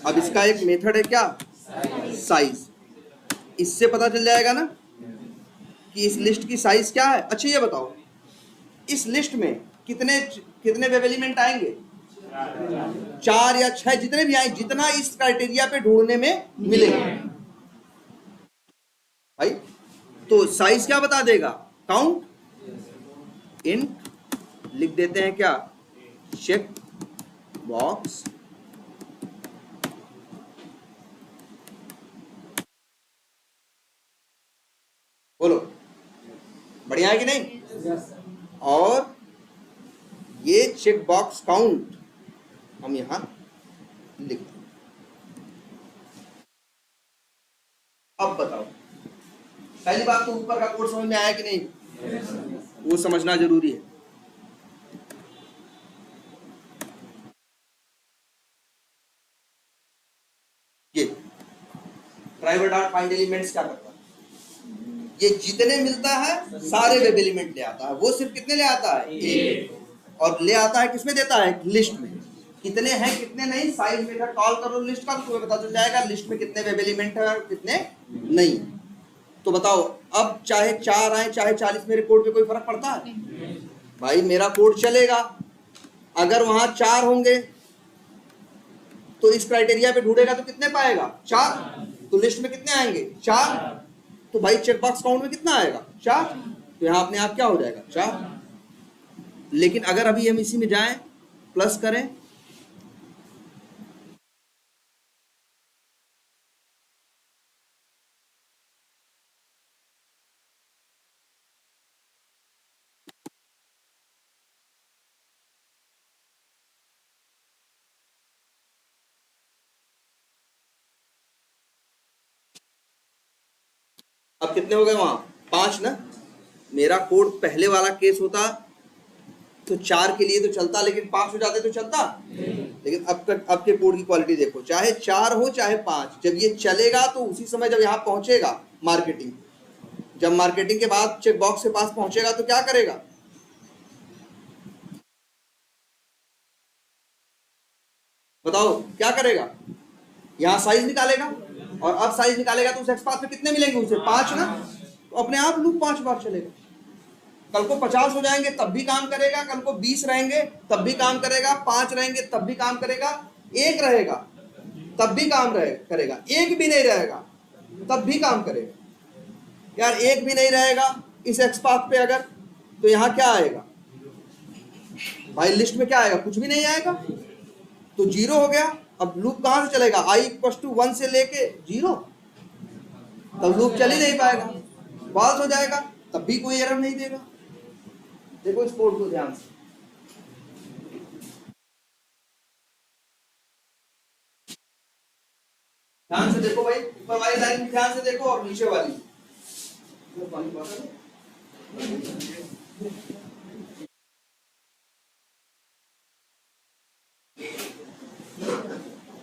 अब इसका एक मेथड है क्या? साइज। इससे पता चल जाएगा ना कि इस लिस्ट की साइज क्या है। अच्छा ये बताओ, इस लिस्ट में कितने वेब एलिमेंट आएंगे? 4 या 6, जितने भी आए, जितना इस क्राइटेरिया पे ढूंढने में मिलेगा भाई। तो साइज क्या बता देगा? काउंट इंट लिख देते हैं क्या? चेक बॉक्स बढ़िया है कि नहीं? और ये चेक बॉक्स काउंट हम यहां लिखते हैं। अब बताओ, पहली बात तो ऊपर का कोड समझ में आया कि नहीं? वो समझना जरूरी है। ये ड्राइवर डॉट फाइंड एलिमेंट्स क्या करता है? ये जितने मिलता है सारे वेब एलिमेंट ले आता है। वो सिर्फ कितने ले आता है? एक। और ले आता है किसमें देता है? लिस्ट में। कितने हैं कितने नहीं, साइज मेथड कॉल करो लिस्ट का, तुम्हें पता चल जाएगा लिस्ट में कितने वेब एलिमेंट है और कितने नहीं। तो बताओ, अब चाहे 4 आए चाहे 40, मेरे कोड पे कोई फर्क पड़ता है? भाई मेरा कोड चलेगा। अगर वहां 4 होंगे तो इस क्राइटेरिया पे ढूंढेगा तो कितने पाएगा? 4। तो लिस्ट में कितने आएंगे? 4। तो भाई चेकबॉक्स काउंट में कितना आएगा? 4। तो यहां अपने आप क्या हो जाएगा? 4। लेकिन अगर अभी हम इसी में जाएं, प्लस करें, अब कितने हो गए वहां? 5 ना। मेरा कोड पहले वाला केस होता तो 4 के लिए तो चलता, लेकिन 5 हो जाते तो चलता। लेकिन अब के कोड की क्वालिटी देखो, चाहे 4 हो चाहे 5, जब ये चलेगा तो उसी समय जब यहाँ पहुंचेगा मार्केटिंग, जब मार्केटिंग के बाद चेक बॉक्स के पास पहुंचेगा तो क्या करेगा? बताओ क्या करेगा? यहाँ साइज निकालेगा, और अब साइज निकालेगा तो उस एक्स पाथ में कितने मिलेंगे उसे? 5 ना। तो अपने आप लूप 5 बार चलेगा। कल को 50 हो जाएंगे तब भी काम करेगा, कल को 20 रहेंगे तब भी काम करेगा, 5 रहेंगे तब भी काम करेगा, 1 रहेगा तब भी काम करेगा, 1 भी नहीं रहेगा तब भी काम करेगा। यार 1 भी नहीं रहेगा इस एक्स पाथ पे अगर, तो यहाँ क्या आएगा भाई? लिस्ट में क्या आएगा? कुछ भी नहीं आएगा, तो 0 हो गया। अब लूप कहां से चलेगा? i = 1 से लेके 0, तब लूप चल ही नहीं पाएगा, फॉल्स हो जाएगा, तब भी कोई एरर नहीं देगा। देखो इस कोड को ध्यान से, देखो भाई, ऊपर वाली लाइन ध्यान से देखो और नीचे वाली।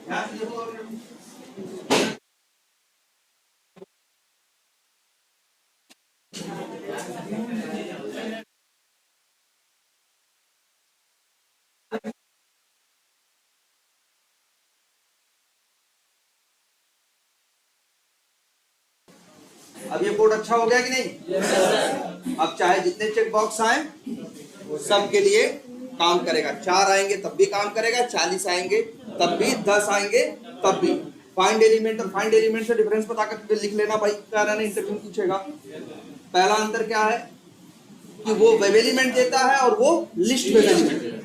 ध्यान से देखो। अब ये कोड अच्छा हो गया कि नहीं? अब चाहे जितने चेक बॉक्स आए सबके लिए काम करेगा। 4 आएंगे तब भी काम करेगा, 40 आएंगे तब भी, 10 आएंगे तब भी। फाइंड एलिमेंट और फाइंड एलिमेंट से डिफरेंस पता करके लिख लेना भाई, क्या ना इंटरव्यू पूछेगा। पहला अंतर क्या है कि वो वेब एलिमेंट देता है और वो लिस्ट वेब एलिमेंट देता है।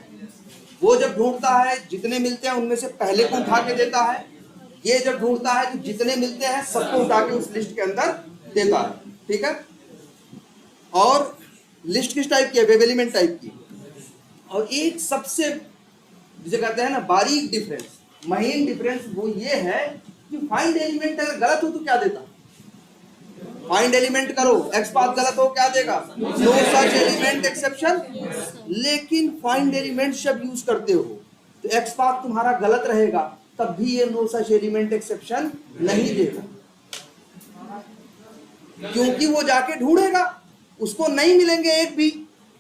वो जब ढूंढता है जितने मिलते हैं उनमें से पहले को उठा के देता है, ये जब ढूंढता है तो जितने मिलते हैं सबको उठा के उस लिस्ट के अंदर देता है। ठीक है? और लिस्ट किस टाइप की है? वेब एलिमेंट टाइप की। और एक सबसे जिसे कहते हैं ना बारीक डिफरेंस, महीन डिफरेंस, वो ये है कि फाइंड एलिमेंट अगर गलत हो तो क्या देता? फाइंड एलिमेंट करो, एक्स पाथ गलत हो क्या देगा? No such element exception. लेकिन फाइंड एलिमेंट जब यूज करते हो तो एक्स पाथ तुम्हारा गलत रहेगा, तब भी ये नो सच एलिमेंट एक्सेप्शन नहीं देगा, क्योंकि वो जाके ढूंढेगा, उसको नहीं मिलेंगे एक भी,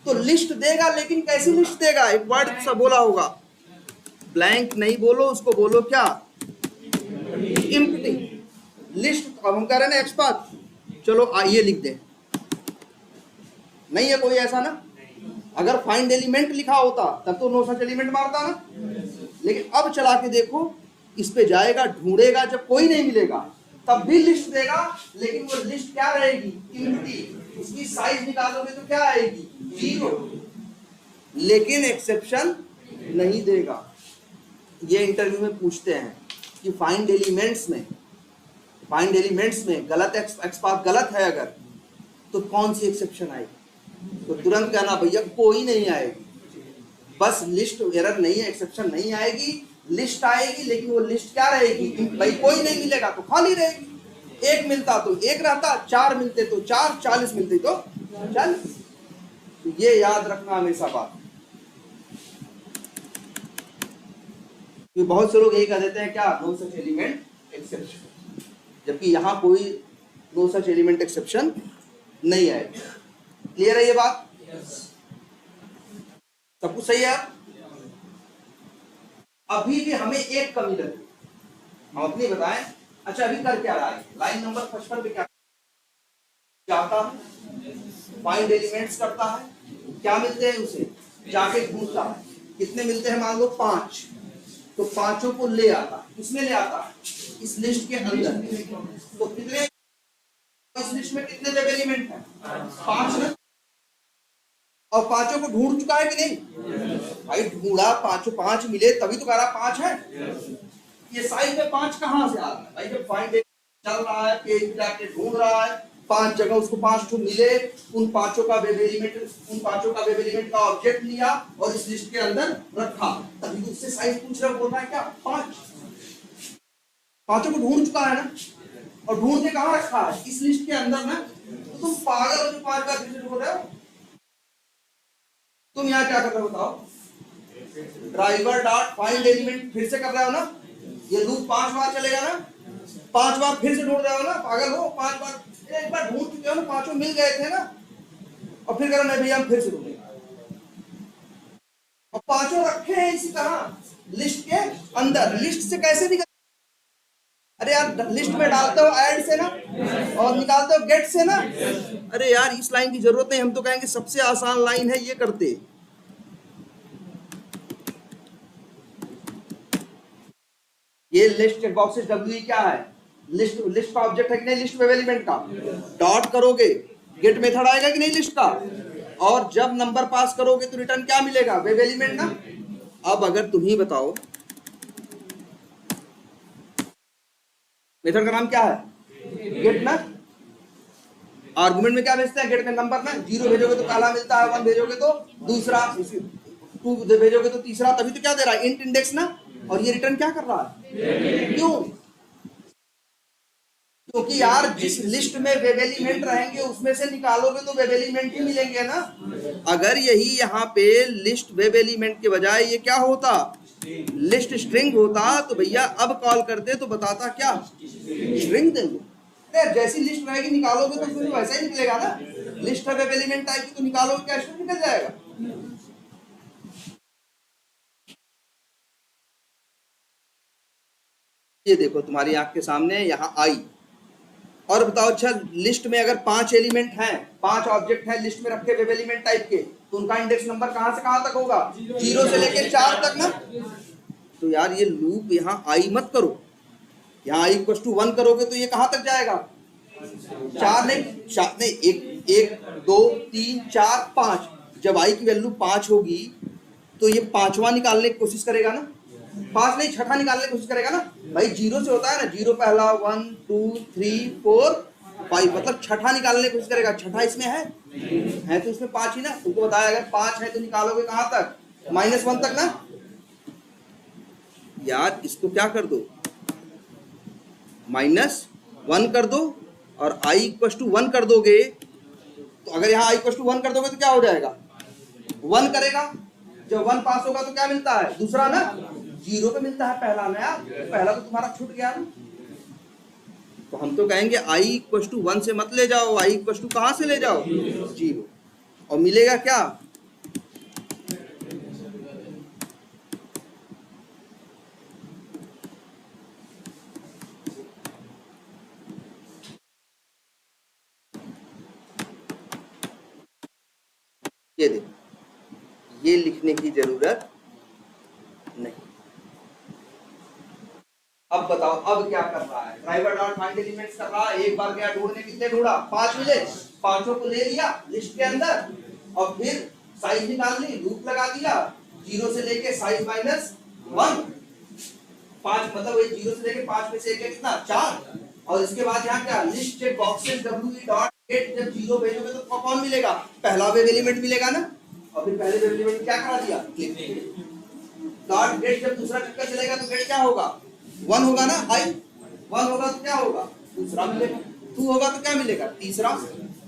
तो लिस्ट देगा। लेकिन कैसी लिस्ट देगा? एक वर्ड सा बोला होगा, ब्लैंक नहीं बोलो उसको, बोलो क्या? Empty list. अब हम कह रहे हैं ना एक्स पाथ, चलो आइए लिख दें, नहीं है कोई ऐसा ना। अगर फाइंड एलिमेंट लिखा होता तब तो नो सच एलिमेंट मारता ना, लेकिन अब चला के देखो, इस पे जाएगा, ढूंढेगा, जब कोई नहीं मिलेगा तब भी लिस्ट देगा, लेकिन वो लिस्ट क्या रहेगी? एम्प्टी। उसकी साइज निकालोगे तो क्या आएगी? 0। लेकिन एक्सेप्शन नहीं देगा। ये इंटरव्यू में पूछते हैं कि फाइंड एलिमेंट्स में गलत एक्स पाथ गलत है अगर, तो कौन सी एक्सेप्शन आएगी? तो तुरंत कहना भैया कोई नहीं आएगी, बस लिस्ट एरर नहीं है, एक्सेप्शन नहीं आएगी, लिस्ट आएगी, लेकिन वो लिस्ट क्या रहेगी भाई, कोई नहीं मिलेगा तो खाली रहेगी। एक मिलता तो एक रहता, 4 मिलते तो 4, 40 मिलते तो 40। तो ये याद रखना हमेशा बात। तो बहुत से लोग यही कह देते हैं क्या, नो सच एलिमेंट एक्सेप्शन, जबकि यहां कोई नो सच एलिमेंट एक्सेप्शन नहीं है। क्लियर है ये बात? सब कुछ सही है? अभी भी हमें एक कमी लगी, हम अपनी बताएं। अच्छा अभी कर क्या रहा है, लाइन नंबर 55 पे क्या जाता है, फाइंड एलिमेंट्स करता है, क्या मिलते हैं उसे, जाके ढूंढता है, कितने मिलते हैं, मान लो 5, तो पांचों को ले आता, किसमें ले आता, इस लिस्ट के अंदर। तो कितने, इस लिस्ट में कितने वेब एलिमेंट हैं, 5 ना, और पांचों को ढूंढ चुका है कि नहीं भाई, ढूंढा, पांचों 5 मिले तभी तो कह रहा 5 है। ये साइड में 5 कहां से आ रहा है भाई, जब फाइंड चल रहा है, पेज जाके ढूंढ रहा है, 5 जगह उसको 5 ठो मिले, उन पांचों का वेब एलिमेंट का ऑब्जेक्ट लिया और इस लिस्ट के अंदर रखा, तभी तो उससे साइज पूछ रहा, बोल रहा है क्या 5, पांचों को ढूंढ चुका है ना, और ढूंढ के कहां रखा है, इस लिस्ट के अंदर ना। तो तुम पागल हो जो 5 बार फिर से ढूंढ रहे हो, तुम यहाँ क्या कर रहे हो बताओ, ड्राइवर डॉट फाइंड एलिमेंट फिर से कर रहे हो ना, ये लूप 5 बार चलेगा ना, 5 बार फिर से ढूंढ रहे हो ना, पागल हो, 5 बार, एक बार ढूंढ चुके हो ना, पांचों मिल गए थे ना, और फिर कह रहा नहीं भैया हम फिर से ढूंढेंगे, और पांचों रखे हैं इसी तरह लिस्ट के अंदर। लिस्ट से कैसे निकल, अरे यार लिस्ट में डालते हो ऐड से ना, और निकालते हो गेट से ना। अरे यार इस लाइन की जरूरत नहीं, हम तो कहेंगे सबसे आसान लाइन है, ये करते। ये लिस्ट चेक बॉक्सेस डब्ल्यू क्या है, लिस्ट का ऑब्जेक्ट है कि नहीं, लिस्ट वेब एलिमेंट का, डॉट करोगे गेट मेथड आएगा कि नहीं लिस्ट का, और जब नंबर पास करोगे तो रिटर्न क्या मिलेगा, वेब एलिमेंट ना। अब अगर तुम ही बताओ मेथड का नाम क्या है, गेट ना, आर्गुमेंट में क्या भेजते हैं, गेट में नंबर ना, 0 भेजोगे तो पहला मिलता है, 1 भेजोगे तो दूसरा, 2 भेजोगे तो तीसरा, तभी तो क्या दे रहा है, इंट इंडेक्स ना। और ये रिटर्न क्या कर रहा है, क्यों, क्योंकि यार जिस लिस्ट में वेब एलिमेंट रहेंगे उसमें से निकालोगे तो वेब एलिमेंट ही मिलेंगे ना। अगर यही यहाँ पे लिस्ट वेब एलिमेंट के बजाय ये क्या होता, लिस्ट स्ट्रिंग होता, तो भैया अब कॉल करते तो बताता क्या, स्ट्रिंग देंगे। जैसी लिस्ट रहेगी निकालोगे तो उसमें वैसा ही निकलेगा ना, लिस्ट है वेब एलिमेंट टाइप की, तो निकालोगे क्या स्ट्रिंग निकल जाएगा। ये देखो तुम्हारी आंख के सामने यहाँ आई, और बताओ अच्छा लिस्ट में अगर 5 एलिमेंट हैं, 5 ऑब्जेक्ट हैं लिस्ट में रखे वेब एलिमेंट टाइप के, तो उनका इंडेक्स नंबर कहां से कहां तक होगा, 0 से लेकर 4 तक ना। तो यार ये लूप यहाँ आई मत करो, यहाँ i = 1 करोगे तो ये कहां तक जाएगा, 4 नहीं 1 2 3 4 5। जब i की वैल्यू 5 होगी तो ये 5वां निकालने की कोशिश करेगा ना, 5 नहीं 6ठा निकालने की कोशिश करेगा ना भाई, 0 से होता है ना, 0 पहला, 1 2 3 4 5, मतलब 6ठा निकालने की कोशिश करेगा। 6ठा इसमें है तो इसमें 5 ही ना, तुमको बताया अगर 5 है तो निकालोगे कहां तक, -1 तक ना। यार इसको क्या कर दो, -1 कर दो, और i = 1 कर दोगे, तो अगर यहाँ i = 1 कर दोगे तो क्या हो जाएगा, 1 करेगा, जब 1 पास होगा तो क्या मिलता है, दूसरा ना 0 पे मिलता है पहला ना, यार पहला तो तुम्हारा छूट गया ना। तो हम तो कहेंगे i = 1 से मत ले जाओ, i = कहां से ले जाओ, 0, और मिलेगा क्या, ये देखो, ये लिखने की जरूरत नहीं। अब बताओ अब क्या कर रहा है, ड्राइवर डॉट फाइंड एलिमेंट्स कर रहा है, एक बार गया ढूंढने, कितने ढूंढा, 5 मिले, पांचों को ले लिया लिस्ट के अंदर, और फिर साइज निकाल ली, लूप लगा दिया, 0 से लेके साइज -1, 5 मतलब वही 0 से लेके 5 में से एक कितना 4, और इसके बाद यहाँ क्या, list check boxes w dot 8 जब 0 भेजोगे तो कौन मिलेगा? पहला वेव एलिमेंट मिलेगा ना, और फिर पहले वेव एलिमेंट क्या करा दिया? डॉट गेट जब दूसरा चक्कर चलेगा तो गेट क्या होगा? 1 होगा ना, आई 1 होगा तो क्या होगा? दूसरा मिलेगा, 2 होगा तो क्या मिलेगा? तीसरा,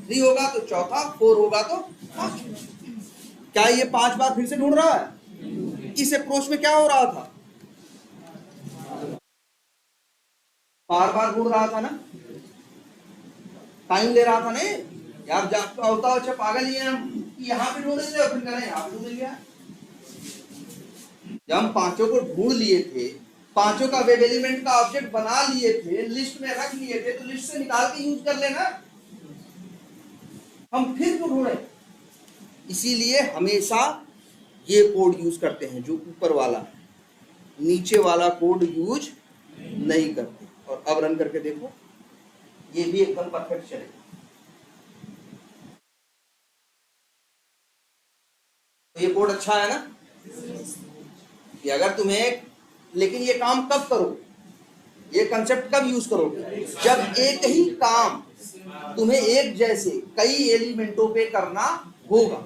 3 होगा तो चौथा, 4 होगा तो पांचवा। क्या ये 5 बार फिर से ढूंढ रहा है? इस अप्रोच में क्या हो रहा था? बार बार ढूंढ रहा था ना, टाइम ले रहा था नहीं यार। जब होता अच्छा पागल ही है हम, यहाँ पे ढूंढ लेते और फिर करें यहाँ पे ढूंढ लिया। जब हम पांचों को ढूंढ लिए थे, पांचों का वेव एलिमेंट का ऑब्जेक्ट बना लिए थे, लिस्ट में रख लिए थे, तो लिस्ट से निकाल के यूज कर लेना। हम फिर क्यों ढूंढे? इसीलिए हमेशा ये कोड यूज करते हैं जो ऊपर वाला, नीचे वाला कोड यूज नहीं करते। और अब रन करके देखो, ये भी एकदम परफेक्ट चलेगा। तो ये कोड अच्छा है ना कि अगर तुम्हें, लेकिन ये काम कब करो, ये कंसेप्ट कब यूज करोगे? जब एक ही काम तुम्हें एक जैसे कई एलिमेंटों पे करना होगा।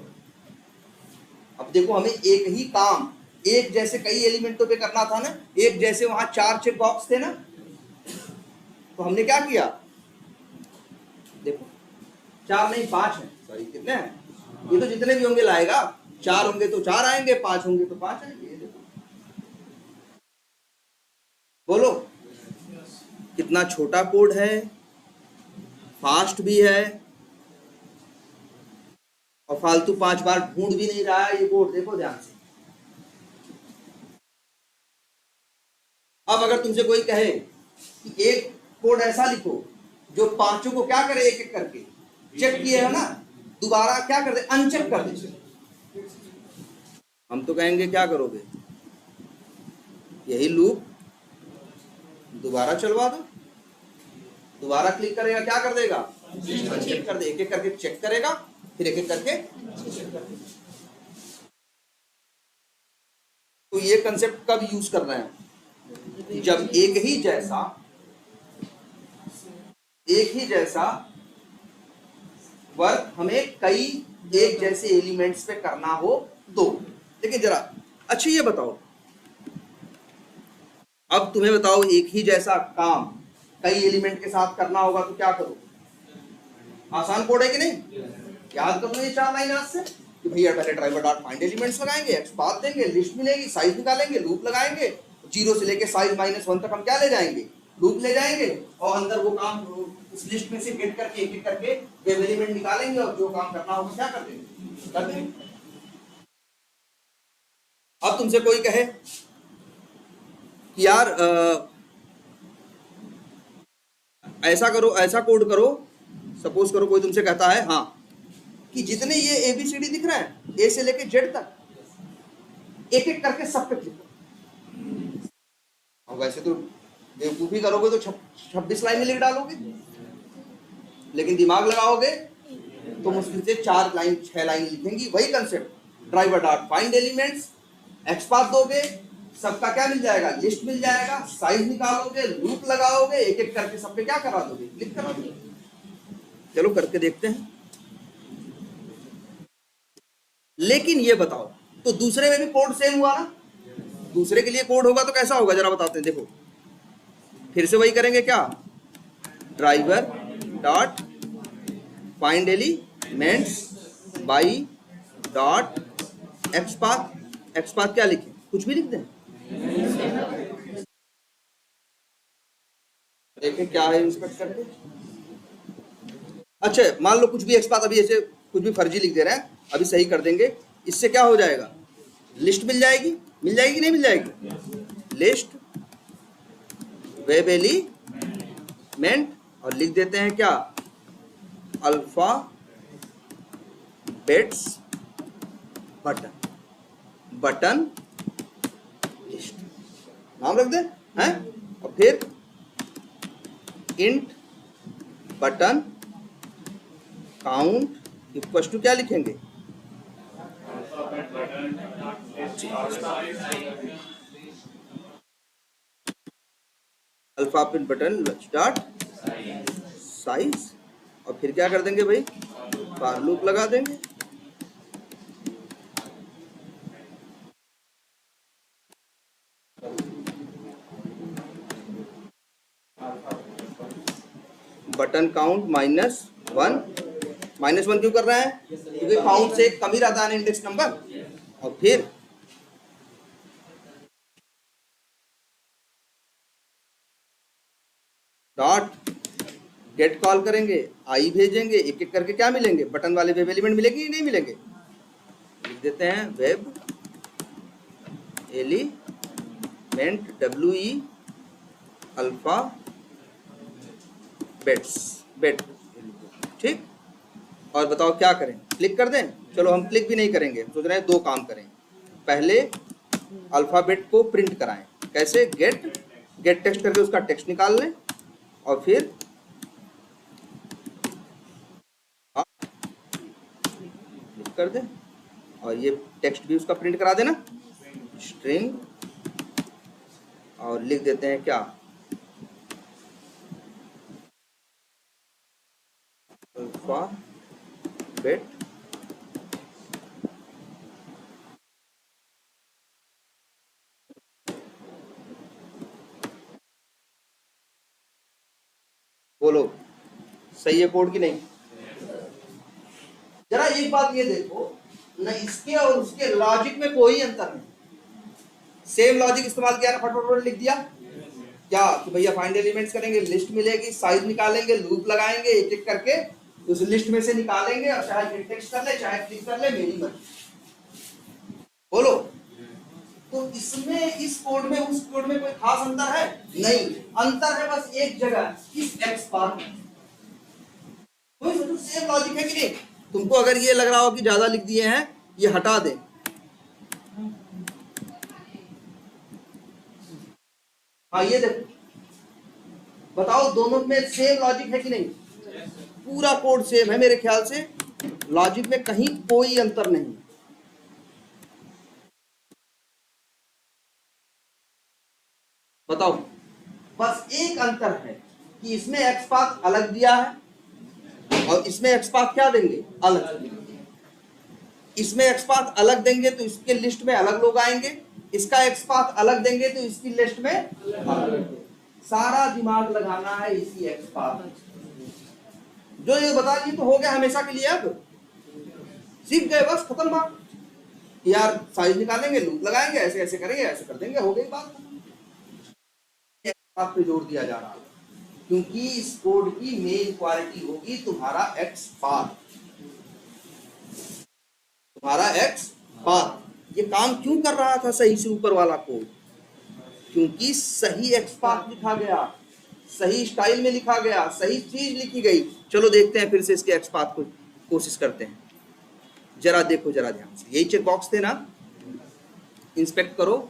अब देखो, हमें एक ही काम एक जैसे कई एलिमेंटों पे करना था ना, एक जैसे वहां 4 चेक बॉक्स थे ना, तो हमने क्या किया? देखो 4 नहीं 5 है, सॉरी कितने हैं? ये तो जितने भी होंगे लाएगा, 4 होंगे तो 4 आएंगे, 5 होंगे तो 5 आएंगे। बोलो कितना छोटा कोड है, फास्ट भी है, और फालतू 5 बार ढूंढ भी नहीं रहा है ये कोड। देखो ध्यान से। अब अगर तुमसे कोई कहे कि एक कोड ऐसा लिखो जो पांचों को क्या करे, एक एक करके चेक किए है ना, दोबारा क्या कर दे? अनचेक कर दे। हम तो कहेंगे क्या करोगे? यही लूप दोबारा चलवा दो। दोबारा क्लिक करेगा, क्या कर देगा? चेक कर दे, एक एक करके चेक करेगा, फिर एक एक करके चेक कर दे। तो ये कंसेप्ट कब यूज कर रहे हैं? जब एक ही जैसा वर्क हमें कई एक जैसे एलिमेंट्स पे करना हो तो। लेकिन जरा अच्छा ये बताओ, अब तुम्हें बताओ, एक ही जैसा काम कई एलिमेंट के साथ करना होगा तो क्या करो? आसान कोड है कि नहीं? याद कर लो ये 4 लाइन आज से कि भैया पहले ड्राइवर डॉट फाइंड एलिमेंट्स लगाएंगे, एक्स पाथ देंगे, लिस्ट मिलेगी, साइज निकालेंगे, लूप लगाएंगे, 0 से लेके साइज -1 तक हम क्या ले जाएंगे? लूप ले जाएंगे, और अंदर वो काम उस लिस्ट में से गेट करके एक एक करके वेव एलिमेंट निकालेंगे, और जो काम करना होगा क्या कर देंगे? कर देंगे। अब तुमसे कोई कहे कि यार ऐसा करो, ऐसा कोड करो, सपोज करो कोई तुमसे कहता है हाँ कि जितने ये ABCD दिख रहे हैं, ए से लेके जेड तक, एक एक करके सब पे क्लिक करो। और वैसे तो बेवकूफी करोगे तो 26 लाइन में लिख डालोगे, लेकिन दिमाग लगाओगे तो मुश्किल से 4 लाइन 6 लाइन लिखेंगी। वही concept, driver dot find elements, x path दोगे, सबका क्या मिल जाएगा? लिस्ट मिल जाएगा, साइज निकालोगे, लूप लगाओगे, एक एक करके सब पे क्या करा दोगे? क्लिक करा दोगे। चलो करके देखते हैं। लेकिन ये बताओ, तो दूसरे में भी कोड सेम हुआ ना? दूसरे के लिए कोड होगा तो कैसा होगा, जरा बताते हैं। देखो फिर से वही करेंगे, क्या? Driver dot find elements by dot x path. X path क्या लिखें? कुछ भी लिख दें, देखें क्या है इंस्पेक्ट करके। अच्छा मान लो कुछ भी एक्स पाथ, अभी ऐसे कुछ भी फर्जी लिख दे रहे हैं, अभी सही कर देंगे। इससे क्या हो जाएगा? लिस्ट मिल जाएगी, मिल जाएगी नहीं मिल जाएगी? लिस्ट वेब एलिमेंट, और लिख देते हैं क्या? अल्फा बेट्स बटन लिस्ट, नाम रख दे हैं। और फिर int button count equal to क्या लिखेंगे? अल्फा बटन डॉट साइज, और और फिर क्या कर देंगे भाई, फॉर लूप लगा देंगे। बटन काउंट -1, -1 क्यों कर रहे हैं, क्योंकि काउंट से कम ही रहता है इंडेक्स नंबर। और फिर डॉट गेट कॉल करेंगे, आई भेजेंगे, एक एक करके क्या मिलेंगे, बटन वाले वेब एलिमेंट मिलेंगे, नहीं मिलेंगे। लिख देते हैं वेब एलिमेंट WE अल्फा बेट, ठीक। और बताओ क्या करें, क्लिक कर दें? चलो हम क्लिक भी नहीं करेंगे, सोच रहे हैं 2 काम करें। पहले अल्फाबेट को प्रिंट कराएं, कैसे, गेट टेक्स्ट करके उसका टेक्स्ट निकाल लें, और फिर क्लिक कर दें, और ये टेक्स्ट भी उसका प्रिंट करा देना, स्ट्रिंग, और लिख देते हैं क्या, अल्फाबेट बोलो सही है कोड की नहीं? जरा एक बात ये देखो ना, इसके और उसके लॉजिक में कोई अंतर नहीं, सेम लॉजिक इस्तेमाल किया ना, फटाफट लिख दिया। क्या कि भैया फाइंड एलिमेंट्स करेंगे, लिस्ट मिलेगी, साइज निकालेंगे, लूप लगाएंगे, एक एक करके उस लिस्ट में से निकालेंगे, और चाहे टेक्स्ट कर ले चाहे क्लिक कर ले, मेरी मर्जी। बोलो, तो इसमें इस कोड में उस कोड में कोई खास अंतर है? नहीं, अंतर है बस एक जगह, इस एक्स पाथ में। कोई तो सेम लॉजिक है कि नहीं? तुमको अगर ये लग रहा हो कि ज्यादा लिख दिए हैं, ये हटा दे। हाँ ये देखो, बताओ दोनों में सेम लॉजिक है कि नहीं? पूरा कोड सेम है मेरे ख्याल से, लॉजिक में कहीं कोई अंतर नहीं। बताओ, बस एक अंतर है कि इसमें एक्स पाथ अलग दिया है और इसमें एक्स पाथ क्या देंगे, अलग। इसमें एक्स पाथ अलग देंगे तो इसके लिस्ट में अलग लोग आएंगे, इसका एक्स पाथ अलग देंगे तो इसकी लिस्ट में अलग। सारा दिमाग लगाना है इसी एक्स पाथ। जो ये बता दी तो हो गया हमेशा के लिए, अब सीख गए, बस खत्म बात। यार साइज निकालेंगे, लूप लगाएंगे, ऐसे ऐसे करेंगे, ऐसे कर देंगे, हो गई बात। बात पे जोर दिया जा रहा है क्योंकि इस कोड की मेन क्वालिटी होगी तुम्हारा एक्स पाथ, तुम्हारा एक्स पाथ। ये काम क्यों कर रहा था सही से ऊपर वाला कोड? क्योंकि सही एक्स पाथ लिखा गया, सही स्टाइल में लिखा गया, सही चीज लिखी गई। चलो देखते हैं फिर से इसके एक्स पाथ को कोशिश करते हैं। जरा देखो, जरा ध्यान से, यही चेक बॉक्स थे ना, इंस्पेक्ट करो।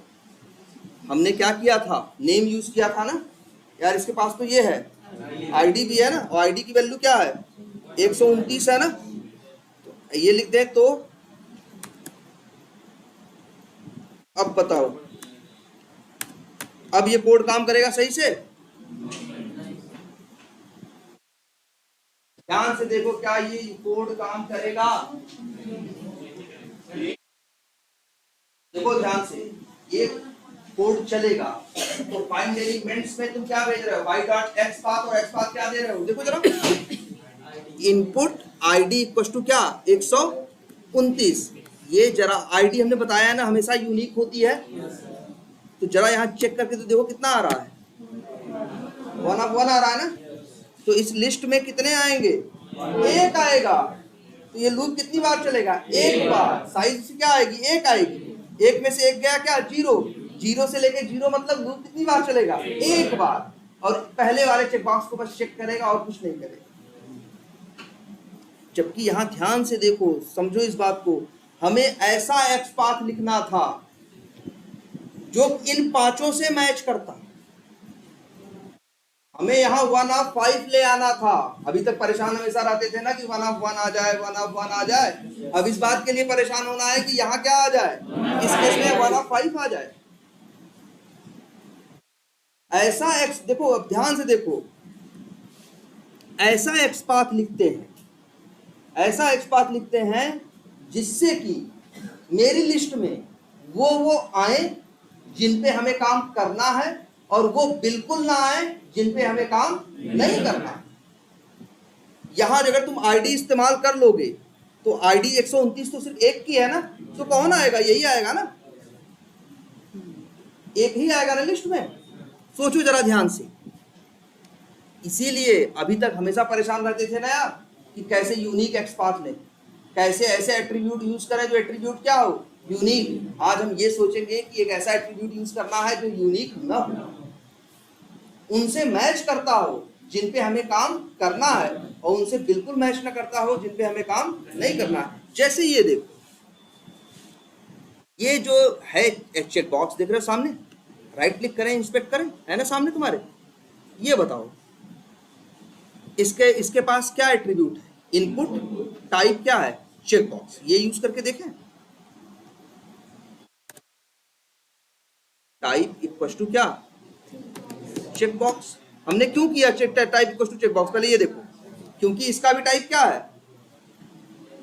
हमने क्या किया था, नेम यूज किया था ना यार, इसके पास तो ये है, आईडी भी है ना, और आईडी की वैल्यू क्या है, 129 है ना, तो ये लिख दें। तो अब बताओ, अब ये कोड काम करेगा सही से? ध्यान से देखो, क्या ये कोड काम करेगा? देखो ध्यान से, ये कोड चलेगा तो फाइंड एलिमेंट्स में तुम क्या भेज रहे हो, y डॉट एक्स पाथ, और एक्स पाथ क्या दे रहे हो, देखो जरा, इनपुट आईडी इक्वल टू क्या, 129। ये जरा आईडी हमने बताया है ना हमेशा यूनिक होती है, तो जरा यहाँ चेक करके तो देखो कितना आ रहा है, 1 ऑफ 1 आ रहा है ना। तो इस लिस्ट में कितने आएंगे, 1 आएगा। तो ये लूप कितनी बार चलेगा, 1 बार। साइज क्या आएगी, 1 आएगी। 1 में से 1 गया क्या, 0। 0 से लेके 0 मतलब लूप कितनी बार चलेगा, 1 बार। और पहले वाले चेक बॉक्स को बस चेक करेगा और कुछ नहीं करेगा। जबकि यहाँ ध्यान से देखो, समझो इस बात को, हमें ऐसा एक्स पाथ लिखना था जो इन पांचों से मैच करता। हमें यहाँ 1 ऑफ 5 ले आना था। अभी तक परेशान हमेशा रहते थे ना कि 1 ऑफ 1 आ जाए, 1 ऑफ 1 आ जाए। अब इस बात के लिए परेशान होना है कि यहाँ क्या आ जाए, इस केस में 1 ऑफ 5 आ जाए। ऐसा एक्स देखो, अब ध्यान से देखो, ऐसा एक्सपाथ लिखते हैं, ऐसा एक्सपाथ लिखते हैं जिससे कि मेरी लिस्ट में वो आए जिन पे हमें काम करना है, और वो बिल्कुल ना आए जिन पे हमें काम नहीं करना। यहां अगर तुम आईडी इस्तेमाल कर लोगे तो आईडी 129 तो सिर्फ एक की है ना, तो कौन आएगा? यही आएगा ना, एक ही आएगा ना लिस्ट में। सोचो जरा ध्यान से। इसीलिए अभी तक हमेशा परेशान रहते थे ना यार कि कैसे यूनिक एक्सपाथ लें, कैसे ऐसे एट्रीब्यूट यूज करें जो एट्रीब्यूट क्या हो, यूनिक। आज हम ये सोचेंगे कि एक ऐसा एट्रीब्यूट यूज करना है जो यूनिक ना हो, उनसे मैच करता हो जिन पे हमें काम करना है, और उनसे बिल्कुल मैच ना करता हो जिन पे हमें काम नहीं करना है। जैसे ये देखो, ये जो है एक चेक बॉक्स देख रहे हो सामने, राइट क्लिक करें, इंस्पेक्ट करें, है ना सामने तुम्हारे। ये बताओ इसके पास क्या एट्रीब्यूट है? इनपुट, टाइप क्या है? Check box. ये यूज करके देखें, टाइप इक्वल टू क्या? Check box. हमने क्यों किया check type equal to check box? पहले ये देखो, क्योंकि इसका भी टाइप क्या है।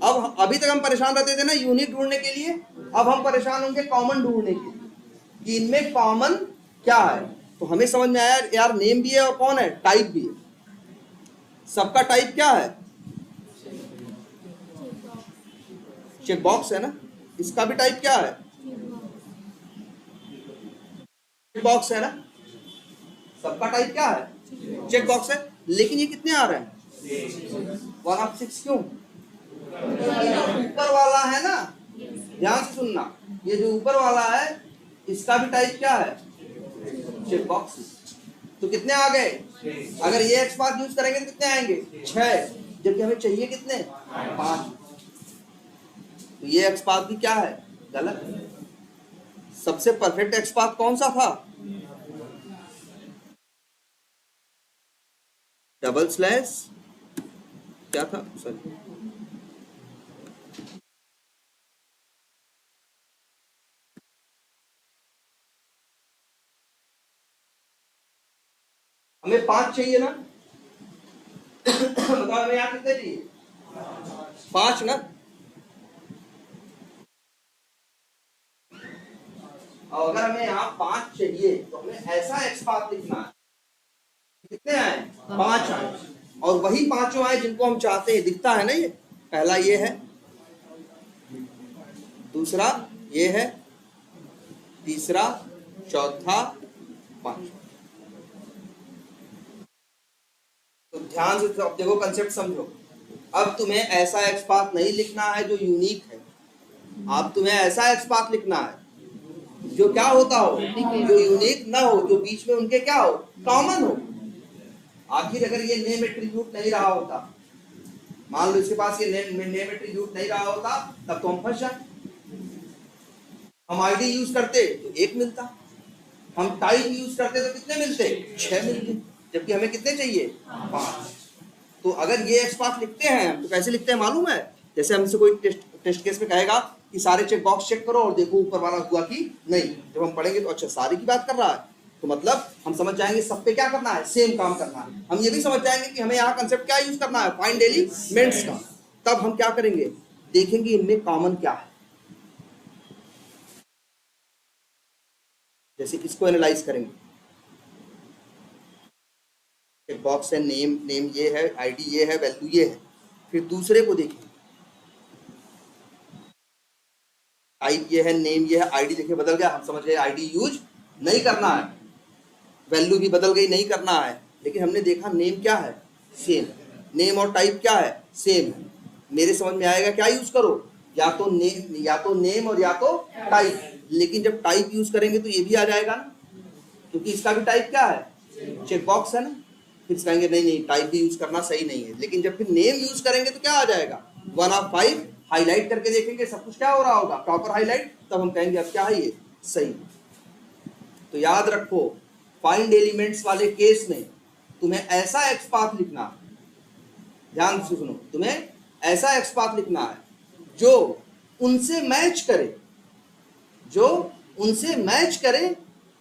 अब अभी तक हम परेशान रहते थे ना यूनिक ढूंढने के लिए, अब हम परेशान होंगे कॉमन ढूंढने के लिए कि इनमें कॉमन क्या है। तो हमें समझ में आया यार, नेम भी है और कौन है? टाइप भी है। सबका टाइप क्या है? चेक बॉक्स है ना। इसका भी टाइप क्या है? चेक बॉक्स है ना। सबका टाइप क्या है? चेक बॉक्स है। लेकिन ये कितने आ रहे हैं? 1 ऑफ 6। क्यों? ऊपर वाला है ना, ध्यान से सुनना, ये जो ऊपर वाला है इसका भी टाइप क्या है? Check box. तो कितने आ गए? अगर ये एक्सपाथ यूज करेंगे तो कितने आएंगे? 6, जबकि हमें चाहिए कितने? 5। तो ये एक्सपाथ भी क्या है? गलत है। सबसे परफेक्ट एक्सपाथ कौन सा था? डबल स्लैश क्या था? सॉरी, हमें 5 चाहिए ना। बताओ हमें यहाँ कितने चाहिए? 5 ना। और अगर हमें यहाँ 5 चाहिए तो हमें ऐसा एक्सपाथ लिखना है, कितने आए? 5 आए, और वही 5 आए जिनको हम चाहते हैं। दिखता है ना, ये पहला ये है, दूसरा ये है, तीसरा, चौथा, 5। तो ध्यान से अब देखो, कंसेप्ट समझो। अब तुम्हें ऐसा एक्सपाथ नहीं लिखना है जो यूनिक है, अब तुम्हें ऐसा एक्सपाथ लिखना है जो क्या होता हो? जो यूनिक ना हो, जो बीच में उनके क्या हो? कॉमन हो। आखिर अगर ये नेम एट्रीब्यूट नहीं रहा होता, मान लो इसके पास ये नेम एट्रीब्यूट नहीं रहा होता, तब तो हम फंस जाते। हम आईडी यूज करते तो 1 मिलता, हम टाइप यूज करते तो कितने मिलते? 6 मिलते, जबकि हमें कितने चाहिए? 5। तो अगर ये एक्सपाथ लिखते हैं तो कैसे लिखते हैं मालूम है? जैसे हमसे कोई टेस्ट केस में कहेगा कि सारे चेक बॉक्स चेक करो और देखो ऊपर वाला हुआ कि नहीं। जब हम पढ़ेंगे तो अच्छा सारी की बात कर रहा है, तो मतलब हम समझ जाएंगे सब पे क्या करना है? सेम काम करना है। हम ये भी समझ जाएंगे कि हमें यहाँ कंसेप्ट क्या यूज करना है? फाइंड एलिमेंट्स का। तब हम क्या करेंगे? देखेंगे इनमें कॉमन क्या है। जैसे इसको एनालाइज करेंगे, चेक बॉक्स है, नेम ये है, आईडी ये है, वैल्यू ये है। फिर दूसरे को देखें, टाइप ये है, नेम ये है, आईडी देखिए बदल गया, हम समझ गए आईडी यूज नहीं करना है, वैल्यू भी बदल गई, नहीं करना है। लेकिन हमने देखा नेम क्या है? सेम। नेम और टाइप क्या है? सेम है। मेरे समझ में आएगा क्या यूज करो? या तो नेम और या तो टाइप। लेकिन जब टाइप यूज करेंगे तो ये भी आ जाएगा ना, क्योंकि इसका भी टाइप क्या है? चेक बॉक्स है ना। फिर कहेंगे नहीं टाइप भी यूज करना सही नहीं है। लेकिन जब फिर नेम यूज करेंगे तो क्या आ जाएगा? 1 ऑफ 5। हाईलाइट करके देखेंगे सब कुछ क्या हो रहा होगा? Proper highlight. तब हम कहेंगे अब क्या है ये? सही। तो याद रखो, फाइंड एलिमेंट्स वाले केस में तुम्हें ऐसा एक्सपाथ लिखना, ध्यान से सुनो, तुम्हें ऐसा एक्सपाथ लिखना है जो उनसे मैच करे, जो उनसे मैच करे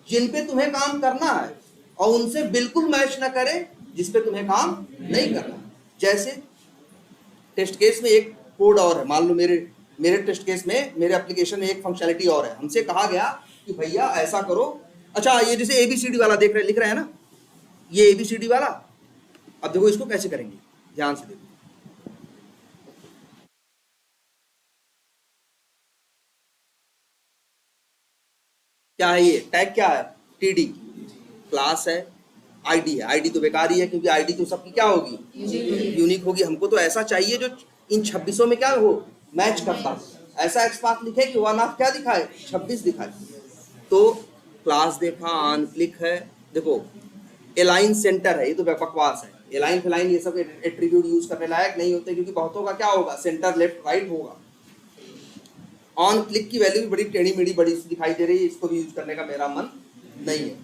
जिन पे तुम्हें काम करना है, और उनसे बिल्कुल मैच ना करे जिस पे तुम्हें काम नहीं करना। जैसे टेस्ट केस में एक कोड और है, मान लो मेरे टेस्ट केस में मेरे एप्लीकेशन में एक फंक्शनलिटी और है, हमसे कहा गया कि भैया ऐसा करो। अच्छा, ये जैसे एबीसीडी वाला लिख रहे हैं ना, ये एबीसीडी वाला, अब देखो इसको कैसे करेंगे, ध्यान से देखो। क्या है ये टैग, क्या है, टीडी क्लास है, आईडी है। आईडी तो बेकार ही है क्योंकि आईडी तो सबकी क्या होगी, यूनिक होगी। हमको तो ऐसा चाहिए जो इन 2600 में क्या हो, मैच करता। ऐसा एक्सपाथ लिखे कि वन ऑफ क्या दिखाए, 26 दिखाए। तो क्लास देखा, ऑन क्लिक है, देखो एलाइन सेंटर है, ये तो बकवास है। एलाइन फिलाइन ये सब एट्रीब्यूट यूज करने लायक नहीं होते क्योंकि बहुतों का क्या होगा, सेंटर लेफ्ट राइट होगा। ऑन क्लिक की वैल्यू भी बड़ी टेढ़ी मेढ़ी बड़ी दिखाई दे रही है, इसको भी यूज करने का मेरा मन नहीं है।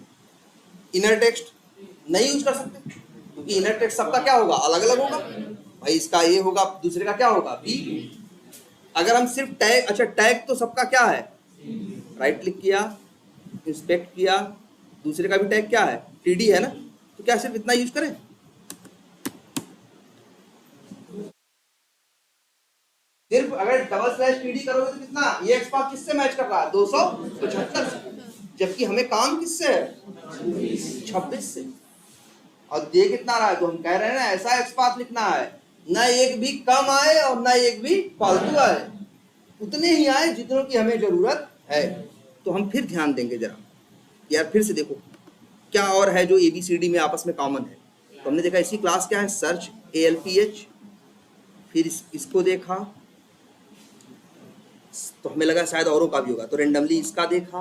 इनर टेक्स्ट नहीं यूज कर सकते क्योंकि इनर टेक्स्ट सबका क्या होगा, अलग अलग होगा। भाई इसका ये होगा, दूसरे का क्या होगा, बी। अगर हम सिर्फ टैग, अच्छा टैग तो सबका क्या है, राइट क्लिक किया, इंस्पेक्ट किया, दूसरे का भी टैग क्या है, टीडी है ना, तो क्या सिर्फ इतना यूज करें। सिर्फ अगर डबल स्लैश टीडी करोगे तो कितना, ये एक्सपाथ किससे मैच कर रहा है, 275 से, जबकि हमें काम किससे है, 26 से, और दे कितना रहा है। तो हम कह रहे हैं ना ऐसा एक्सपाथ लिखना है, ना एक भी कम आए और ना एक भी फालतू आए, उतने ही आए जितनों की हमें जरूरत है। तो हम फिर ध्यान देंगे जरा यार, फिर से देखो क्या और है जो एबीसीडी में आपस में कॉमन है। तो हमने देखा इसी क्लास क्या है, सर्च ALPH, फिर इसको देखा तो हमें लगा शायद औरों का भी होगा, तो रेंडमली इसका देखा।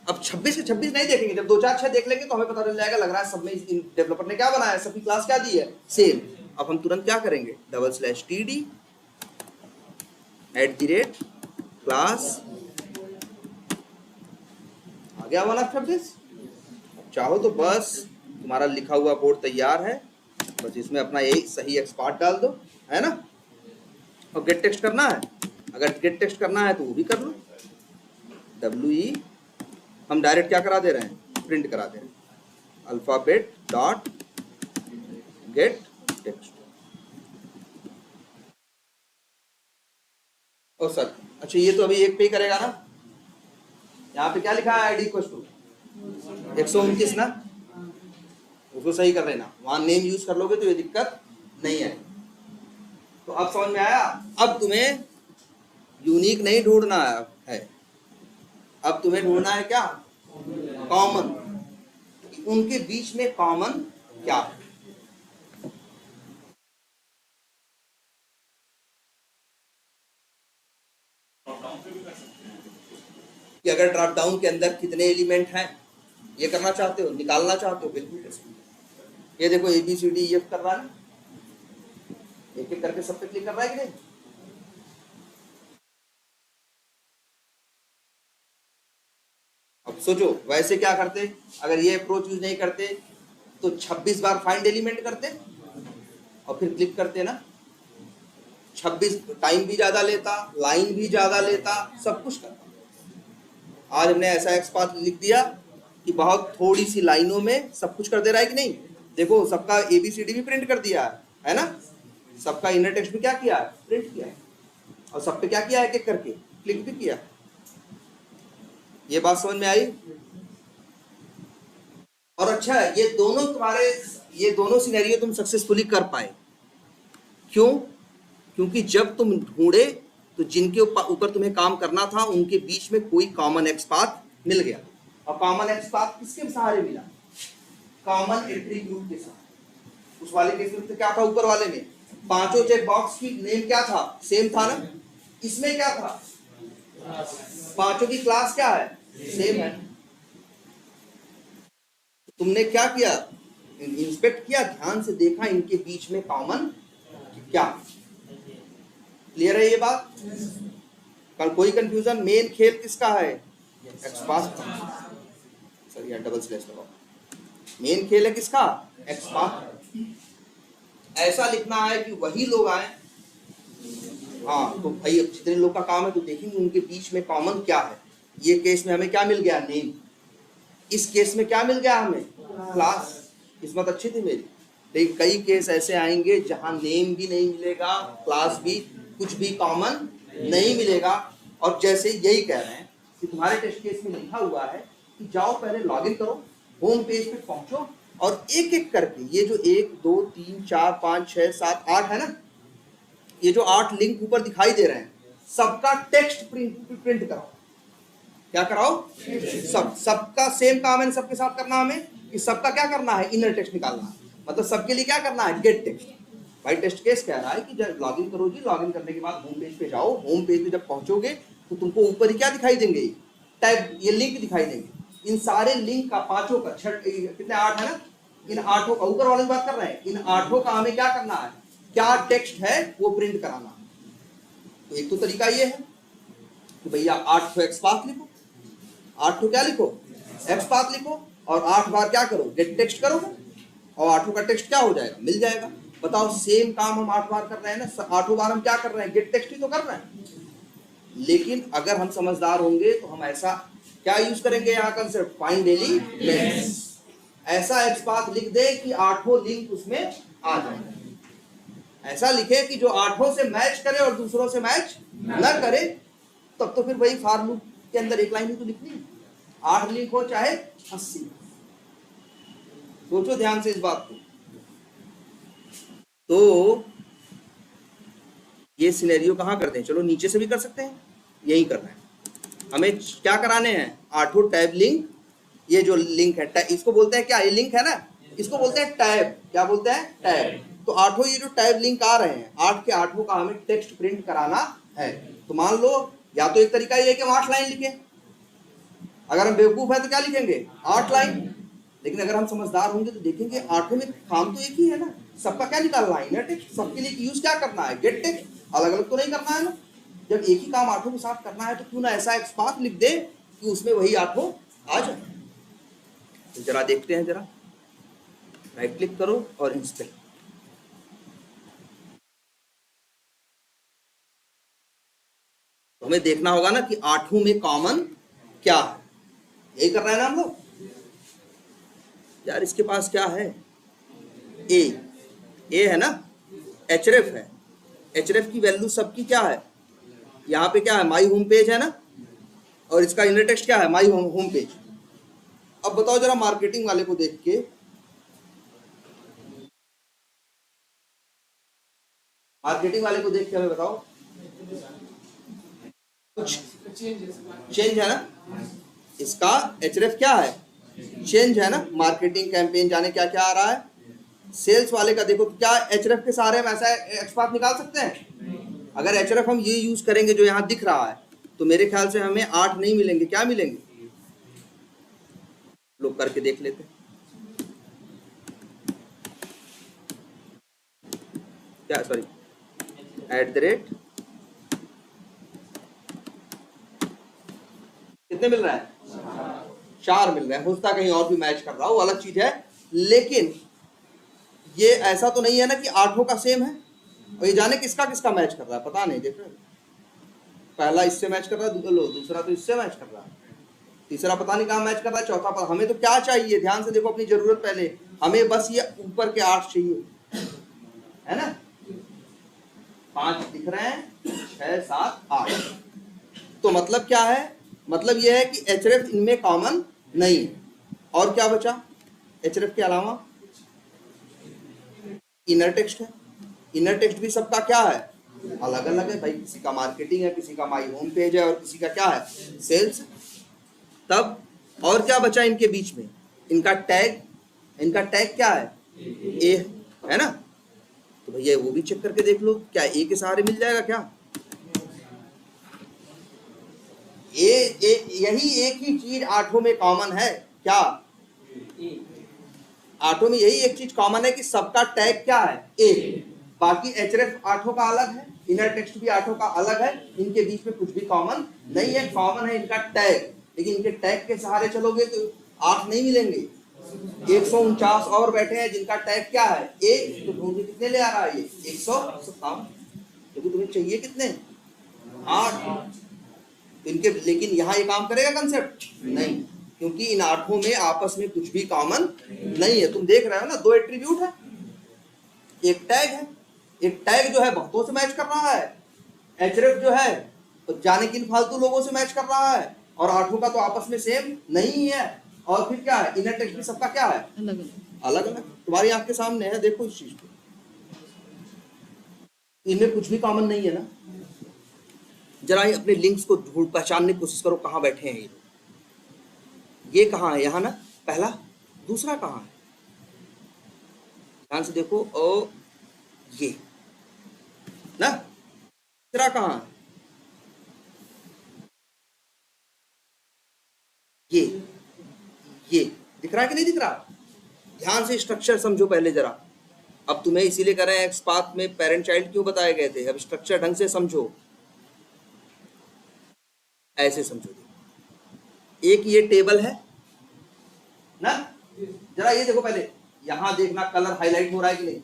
अब 26 से 26 नहीं देखेंगे, जब 2 4 6 देख लेंगे तो हमें पता चल जाएगा, लग रहा है सब में डेवलपर ने क्या बनाया है, सबकी क्लास क्या दी है, सेम। अब हम तुरंत क्या करेंगे, /TD @क्लास, आ गया 1 ऑफ 26। चाहो तो बस तुम्हारा लिखा हुआ कोड तैयार है, बस इसमें अपना यही सही एक्सपाथ डाल दो, है ना। और गेट टेक्स्ट करना है, अगर गेट टेक्स्ट करना है तो वो भी कर लो, WE हम डायरेक्ट क्या करा दे रहे हैं, प्रिंट करा दे रहे हैं, अल्फाबेट डॉट गेट टेक्स्ट। ओ सर, अच्छा ये तो अभी एक पे ही करेगा ना, यहाँ पे क्या लिखा है, ID = 129 ना, उसको सही कर लेना, वहां नेम यूज कर लोगे तो ये दिक्कत नहीं है। तो अब समझ में आया। अब तुम्हें यूनिक नहीं ढूंढना है, अब तुम्हें ढूंढना है क्या, कॉमन, उनके बीच में कॉमन क्या है। कि अगर ड्रॉप डाउन के अंदर कितने एलिमेंट हैं ये करना चाहते हो, निकालना चाहते हो, बिल्कुल कर सकते हो। ये देखो ABCDEF कर रहा है, एक एक करके सब पे क्लिक कर रहा है कि नहीं। अब सोचो वैसे क्या करते, अगर ये अप्रोच यूज नहीं करते तो 26 बार फाइंड एलिमेंट करते और फिर क्लिक करते ना, 26 टाइम भी ज्यादा लेता, लाइन भी ज्यादा लेता, सब कुछ करता। आज हमने ऐसा एक्सपाथ लिख दिया कि बहुत थोड़ी सी लाइनों में सब कुछ कर दे रहा है कि नहीं। देखो सबका ABCD भी प्रिंट कर दिया है ना, सबका इनर टेक्स्ट भी क्या किया है, प्रिंट किया है, और सब पे क्या किया है, एक एक करके क्लिक भी किया। ये बात समझ में आई। और अच्छा ये दोनों सिनेरियो तुम सक्सेसफुली कर पाए, क्यों, क्योंकि जब तुम ढूंढे तो जिनके ऊपर तुम्हें काम करना था उनके बीच में कोई कॉमन एक्सपाथ मिल गया। और कॉमन एक्सपाथ किसके सहारे मिला, कॉमन एट्रीब्यूट के साथ। उस वाले केस में तो क्या था, ऊपर वाले में पांचों चेक बॉक्स की नेम क्या था, सेम था ना। इसमें क्या था, पांचों की क्लास क्या है, सेम है। तुमने क्या किया, इंस्पेक्ट किया, ध्यान से देखा इनके बीच में कॉमन क्या। क्लियर है ये बात, कल कोई कंफ्यूजन। मेन खेल किसका है, एक्सपाथ। सर यहाँ डबल स्लैश लगाओ, मेन खेल है किसका, एक्सपाथ। ऐसा लिखना है कि वही लोग आए, हाँ तो भाई जितने लोग का काम है तो देखेंगे उनके बीच में कॉमन क्या है। ये केस में हमें क्या मिल गया, नेम। इस केस में क्या मिल गया हमें, क्लास। किस्मत अच्छी थी मेरी, लेकिन कई केस ऐसे आएंगे जहां नेम भी नहीं मिलेगा, क्लास भी, कुछ भी कॉमन नहीं मिलेगा। और जैसे यही कह रहे हैं कि तुम्हारे टेस्ट केस में लिखा हुआ है कि जाओ पहले लॉगिन करो, होम पेज पे पहुंचो और एक एक करके ये जो 1 2 3 4 5 6 7 8 है ना, ये जो 8 लिंक ऊपर दिखाई दे रहे हैं सबका टेक्स्ट प्रिंट कराओ। क्या कराओ? सबका सेम काम है सबके साथ करना हमें कि सबका क्या करना है, इनर टेक्स्ट निकालना है। मतलब सबके लिए क्या करना है, गेट टेक्स्ट। भाई टेस्ट केस कह रहा है कि जब लॉगिन करो जी, लॉगिन करने के बाद होम पेज पे जाओ, होम पेज पे जब पहुंचोगे तो तुमको ऊपर ही क्या दिखाई देंगे, टैब, ये लिंक दिखाई देंगे। इन सारे लिंक का पांचों का कितने 8 है ना, इन 8 का ऊपर वाले की बात कर रहे हैं, इन 8 का हमें क्या करना है, क्या टेक्स्ट है वो प्रिंट कराना। तो एक तो तरीका ये है कि भैया 8 एक्स पाथ लिखो, 8 क्या लिखो, एक्स पाथ लिखो और 8 बार क्या करो, गेट टेक्स्ट करो और 8 का टेक्स्ट क्या हो जाएगा, मिल जाएगा। बताओ सेम काम हम 8 बार कर रहे हैं ना, 8 बार हम क्या कर रहे हैं, गेट टेक्स्ट ही तो कर रहे हैं। लेकिन अगर हम समझदार होंगे तो हम ऐसा क्या यूज करेंगे, यहाँ कंसेप्ट फाइंड डेली लेंथ्स। ऐसा एक्स पाथ लिख दे कि 8 लिंक उसमें आ जाए। ऐसा लिखे कि जो 8 से मैच करे और दूसरों से मैच न करे, तब तो फिर वही फॉर लूप के अंदर एक लाइन ही तो लिखनी है, 8 लिंक हो चाहे 80। सोचो ध्यान से इस बात को। तो ये सिनेरियो कहाँ करते हैं, चलो नीचे से भी कर सकते हैं, यही करना है हमें। क्या कराने हैं, 8 टैब लिंक। ये जो लिंक है इसको बोलते हैं क्या, ये लिंक है ना, इसको बोलते हैं टैब। क्या बोलते हैं, टैब। तो 8 ये जो टैब लिंक आ रहे हैं, 8 के 8 का हमें टेक्स्ट प्रिंट कराना है। तो मान लो या तो एक तरीका ये है कि हम 8 लाइन लिखें, अगर हम बेवकूफ है तो क्या लिखेंगे, 8 लाइन। लेकिन अगर हम समझदार होंगे तो देखेंगे 8 में काम तो एक ही है ना, सबका क्या निकालना है, इनर टेक्स्ट। सबके लिए यूज क्या करना है, गेट टेक्स्ट। अलग अलग तो नहीं करना है ना। जब एक ही काम 8 के साथ करना है तो क्यों ना ऐसा एक्स पाथ लिख दे कि उसमें वही 8 आ जाए। तो जरा देखते हैं, जरा राइट क्लिक करो और इंस्पेक्ट। तो हमें देखना होगा ना कि 8 में कॉमन क्या है, यही कर रहे हैं ना हम लोग। यार इसके पास क्या है, ए है ना, एचरेफ है। एचरेफ की वैल्यू सबकी क्या है, यहाँ पे क्या है, माई होम पेज है ना, और इसका इनर टेक्स्ट क्या है, माई होम पेज। अब बताओ जरा मार्केटिंग वाले को देख के, मार्केटिंग वाले को देख के हमें बताओ कुछ चेंज है ना, इसका एचरेफ क्या है, चेंज है ना। मार्केटिंग कैंपेन जाने क्या क्या आ रहा है। सेल्स वाले का देखो क्या एचरेफ के सहारे हम ऐसा एक्सपाथ निकाल सकते हैं। अगर एचरेफ हम ये यूज करेंगे जो यहाँ दिख रहा है तो मेरे ख्याल से हमें 8 नहीं मिलेंगे, क्या मिलेंगे, लोग करके देख लेते हैं। क्या, सॉरी, @ कितने मिल रहा है, 4 मिल रहे हैं। हो सकता कहीं और भी मैच कर रहा हो, अलग चीज है। लेकिन ये ऐसा तो नहीं है ना कि 8 का सेम है और ये जाने किसका किसका मैच कर रहा है, पता नहीं। देख रहे हो, पहला इससे मैच कर रहा है, दूसरा तो इससे मैच कर रहा है, तीसरा पता नहीं कहाँ मैच कर रहा है, चौथा पता। हमें तो क्या चाहिए, ध्यान से देखो अपनी जरूरत पहले, हमें बस ये ऊपर के 8 चाहिए, है ना। 5 दिख रहे हैं, 6 7 8। तो मतलब क्या है, मतलब यह है कि एचरेफ इनमें कॉमन नहीं है। और क्या बचा एचरेफ के अलावा, इनर टेक्स्ट है। इनर टेक्स्ट भी सबका क्या है, अलग अलग है भाई। किसी का मार्केटिंग है, किसी का माई होम पेज है और किसी का क्या है, सेल्स। तब और क्या बचा इनके बीच में, इनका टैग। इनका टैग क्या है, ए है ना। तो भैया वो भी चेक करके देख लो, क्या ए के सहारे मिल जाएगा क्या। यही एक ही चीज 8 में कॉमन है, क्या 8 में यही एक चीज कॉमन है कि सबका टैग क्या है, ए। बाकी एचरेफ 8 का अलग है, इनर टेक्स्ट भी 8 का अलग है। इनके बीच में कुछ भी कॉमन नहीं है, कॉमन है इनका टैग। लेकिन इनके टैग के सहारे चलोगे तो 8 नहीं मिलेंगे। 149 और बैठे हैं जिनका टैग क्या है, ए। तो ढूंढ के कितने ले आ रहा है, ये 157। क्योंकि तुम्हें चाहिए कितने, 8। इनके, लेकिन यहाँ ये काम करेगा कंसेप्ट नहीं, क्योंकि इन 8 में आपस में कुछ भी कॉमन नहीं है। तुम देख रहे हो ना, 2 एट्रीब्यूट है, एक टैग है, एक टैग जो है बहुतों से मैच कर रहा है, href जो है तो जाने किन फालतू लोगों से मैच कर रहा है, और 8 का तो आपस में सेम नहीं है। और फिर क्या है, इनर टेक्स्ट भी सबका क्या है, अलग अलग। अलग अलग। तुम्हारी आंख के सामने है, देखो इस चीज को, इनमें कुछ भी कॉमन नहीं है ना। जरा ये अपने लिंक्स को ढूंढ पहचानने की कोशिश करो, कहाँ बैठे हैं ये कहाँ है, यहाँ ना पहला, दूसरा कहाँ है, ध्यान से देखो। ओ ये ना, तीसरा कहाँ है, ये दिख रहा है कि नहीं दिख रहा। ध्यान से स्ट्रक्चर समझो पहले जरा। अब तुम्हें इसीलिए कर रहे हैं एक्सपाथ में पेरेंट चाइल्ड क्यों बताए गए थे, अब स्ट्रक्चर ढंग से समझो, ऐसे समझो। एक ये टेबल है ना, जरा ये देखो पहले, यहां देखना कलर हाईलाइट हो रहा है कि नहीं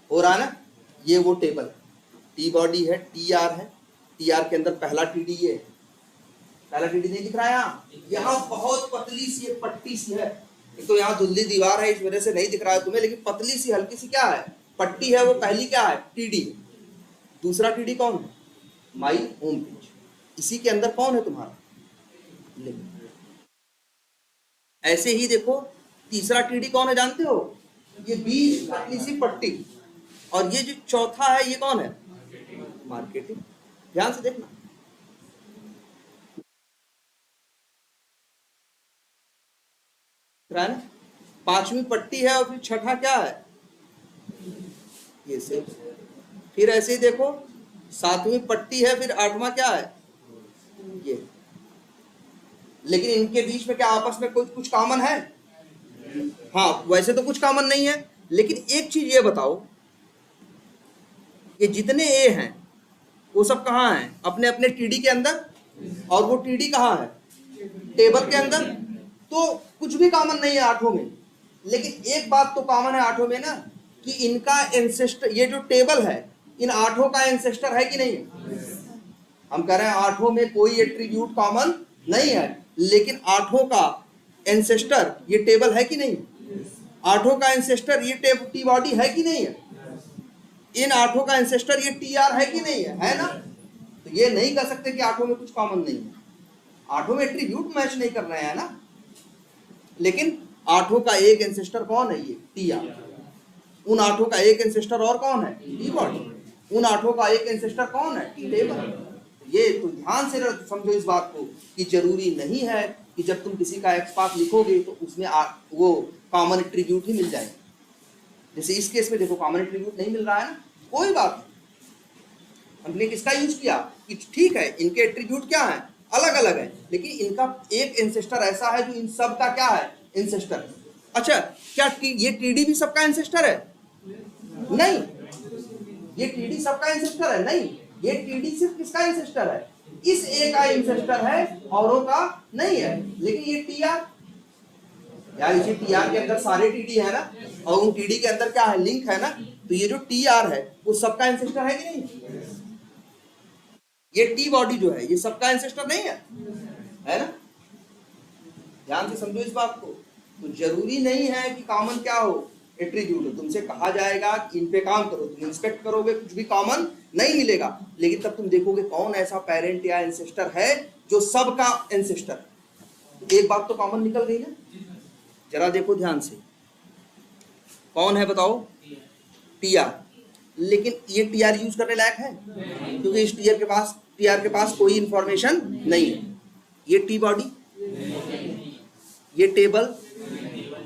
हो रहा है ना। ये वो टेबल, टी बॉडी है, टी आर है, टी आर के अंदर पहला टीडी, ये पहला टीडी नहीं दिख रहा है यहाँ बहुत पतली सी एक पट्टी सी है। एक तो यहाँ धुंधली दीवार है, इस वजह से नहीं दिख रहा है तुम्हें, लेकिन पतली सी हल्की सी क्या है, पट्टी है, वो पहली क्या है, टीडी। दूसरा टीडी कौन है, माई होम पेज। इसी के अंदर कौन है तुम्हारा लिंक। ऐसे ही देखो तीसरा टीडी कौन है जानते हो, ये बीच पतली सी पट्टी। और ये जो चौथा है ये कौन है, मार्केटिंग। ध्यान से देखना, पांचवी पट्टी है और फिर छठा क्या है, ये से। फिर ऐसे ही देखो सातवीं पट्टी है, फिर आठवां क्या है, ये। लेकिन इनके बीच में क्या आपस में कोई कुछ कॉमन है, हाँ वैसे तो कुछ कॉमन नहीं है, लेकिन एक चीज ये बताओ, ये जितने ए हैं वो सब कहाँ हैं, अपने अपने टीडी के अंदर, और वो टीडी कहाँ है, टेबल के अंदर। तो कुछ भी कॉमन नहीं है आठों में, लेकिन एक बात तो कॉमन है आठों में ना, कि इनका एंसेस्टर, ये जो टेबल है इन आठों का एंसेस्टर है कि नहीं है। हम कह रहे हैं आठों में कोई एट्रीब्यूट कॉमन नहीं है, लेकिन आठों का एंसेस्टर ये टेबल है कि नहीं, आठों का एंसेस्टर ये टी बॉडी है कि नहीं है, इन आठों का एंसेस्टर ये टी आर है कि नहीं है ना। तो ये नहीं कह सकते कि आठों में कुछ कॉमन नहीं है, आठों में एट्रीब्यूट मैच नहीं कर रहे हैं ना, लेकिन आठों का एक एंसेस्टर कौन है, ये टी आर। उन आठों का एक एंसेस्टर और कौन है, टी बॉडी। उन आठों का एक एंसेस्टर कौन है, टेबल। ये तो ध्यान से समझो इस बात को, कि जरूरी नहीं है कि जब तुम किसी का एक्सपाथ लिखोगे तो उसमें वो कॉमन एट्रीब्यूट ही मिल जाए। जैसे इस केस में देखो कॉमन एट्रीब्यूट नहीं मिल रहा है ना, कोई बात नहीं, हमने किसका यूज किया कि ठीक है इनके एट्रीब्यूट क्या है, अलग अलग है, लेकिन इनका एक एंसेस्टर ऐसा है जो इन सब का क्या है, एंसेस्टर। अच्छा क्या ये टीडी भी सबका एंसेस्टर है, नहीं, ये टीडी सबका एंसेस्टर है नहीं, ये टीडी सिर्फ किसका एंसेस्टर है, इस ए का एंसेस्टर है, औरों का नहीं है। लेकिन ये टी आर, यार इसी टी आर के अंदर सारे टीडी है ना, और उन टीडी के अंदर क्या है, लिंक है ना, तो ये जो टी आर है वो सबका एंसेस्टर है कि नहीं। ये टी बॉडी जो है ये सबका एंसेस्टर नहीं है ना। ध्यान से समझो इस बात को। तो जरूरी नहीं है कि कॉमन क्या हो, एट्रीब्यूट हो। तुमसे कहा जाएगा कि इन पे काम करो, तुम इंस्पेक्ट करोगे कुछ भी कॉमन नहीं मिलेगा, लेकिन तब तुम देखोगे कौन ऐसा पेरेंट या एंसेस्टर है जो सबका एंसेस्टर। एक बात तो कॉमन निकल गई ना, जरा देखो ध्यान से, कौन है बताओ, टी आर। लेकिन ये टी आर यूज करने लायक है, क्योंकि इस टी आर के पास कोई इंफॉर्मेशन नहीं है। ये टी बॉडी, ये टेबल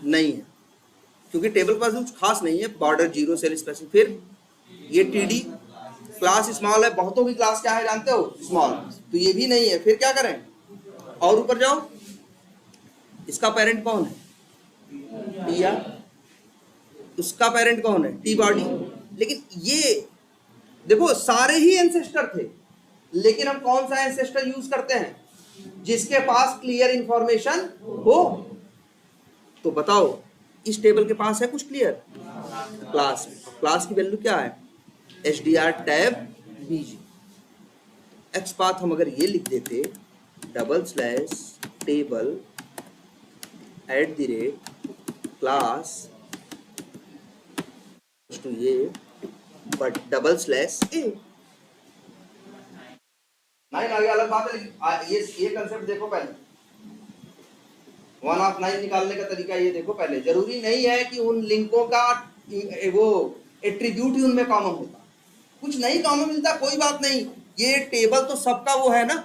नहीं है, क्योंकि टेबल के पास कुछ खास नहीं है, बॉर्डर जीरो सेल स्पेसिंग। फिर ये टीडी, क्लास स्मॉल है, बहुतों की क्लास क्या है जानते हो, स्मॉल, तो ये भी नहीं है। फिर क्या करें, और ऊपर जाओ, इसका पेरेंट कौन है, टी आर, उसका पेरेंट कौन है, टी बॉडी। लेकिन ये देखो सारे ही एंसेस्टर थे, लेकिन हम कौन सा एंसेस्टर यूज करते हैं, जिसके पास क्लियर इंफॉर्मेशन हो। तो बताओ इस टेबल के पास है कुछ क्लियर, क्लास। क्लास की वैल्यू क्या है, एचडीआर टैब बीजी। एक्सपाथ हम अगर ये लिख देते, /table @ क्लास, तो ये but double slash A. Nine आगे अलग बात है, लेकिन ये कंसेप्ट देखो पहले। 1 ऑफ 9 निकालने का तरीका ये देखो पहले। जरूरी नहीं है कि उन लिंकों का वो एट्रीब्यूट ही उनमें कॉमन होता, कुछ नहीं कॉमन मिलता, कोई बात नहीं। ये टेबल तो सबका वो है ना,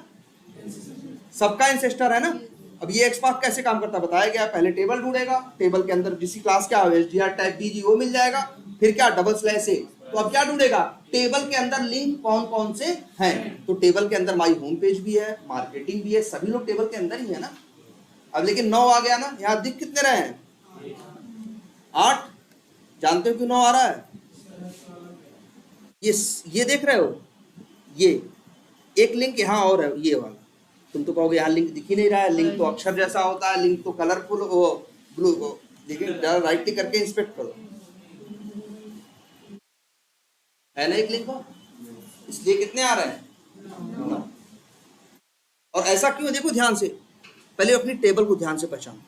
सबका इंसेस्टर है ना। अब ये एक्सपाथ कैसे काम करता बताया गया। पहले टेबल ढूंढेगा, टेबल के अंदर जिसी क्लास क्या हो एसडीआर टाइप बीजी वो मिल जाएगा, फिर क्या डबल स्लैश ए। तो अब क्या ढूंढेगा, टेबल के अंदर लिंक कौन कौन से हैं। तो टेबल के अंदर माई होम पेज भी है, मार्केटिंग भी है, सभी लोग टेबल के अंदर ही है ना। अब लेकिन 9 आ गया ना, यहाँ दिख कितने रहे हैं 8। जानते हो क्यों 9 आ रहा है? ये देख रहे हो, ये एक लिंक यहाँ और है, ये वाला। तुम तो कहोगे यहाँ लिंक दिख ही नहीं रहा है, लिंक तो अक्षर जैसा होता है, लिंक तो कलरफुल वो ब्लू। देखिए राइट क्लिक करके इंस्पेक्ट करो, है ना एक लिंक। इसलिए कितने आ रहे हैं 9। और ऐसा क्यों, देखो ध्यान से, पहले अपनी टेबल को ध्यान से पहचानो।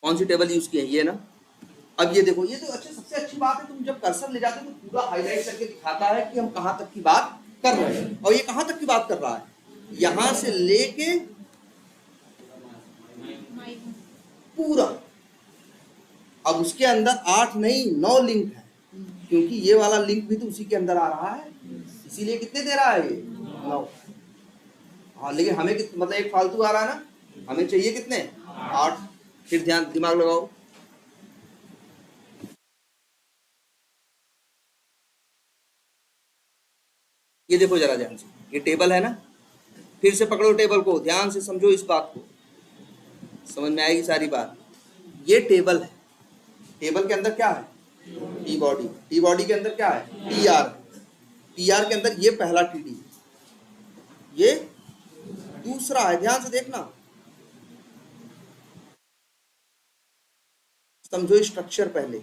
कौन सी टेबल यूज की है, ये ना। अब ये देखो, ये तो अच्छे, सबसे अच्छी बात है, तुम जब कर्सर ले जाते हो तो पूरा हाईलाइट करके दिखाता है कि हम कहां तक की बात कर रहे हैं। और ये कहां तक की बात कर रहा है, यहां से लेके पूरा। अब उसके अंदर 8 नहीं 9 लिंक है, क्योंकि ये वाला लिंक भी तो उसी के अंदर आ रहा है, इसीलिए कितने दे रहा है ये 9। हाँ लेकिन हमें मतलब एक फालतू आ रहा है ना, हमें चाहिए कितने 8। फिर ध्यान दिमाग लगाओ, ये देखो जरा ध्यान से, ये टेबल है ना। फिर से पकड़ो टेबल को, ध्यान से समझो इस बात को, समझ में आएगी सारी बात। ये टेबल है, टेबल के अंदर क्या है टी बॉडी, टी बॉडी के अंदर क्या है टी आर, टी आर के अंदर ये पहला टीडी, ये दूसरा है। ध्यान से देखना, समझो स्ट्रक्चर पहले,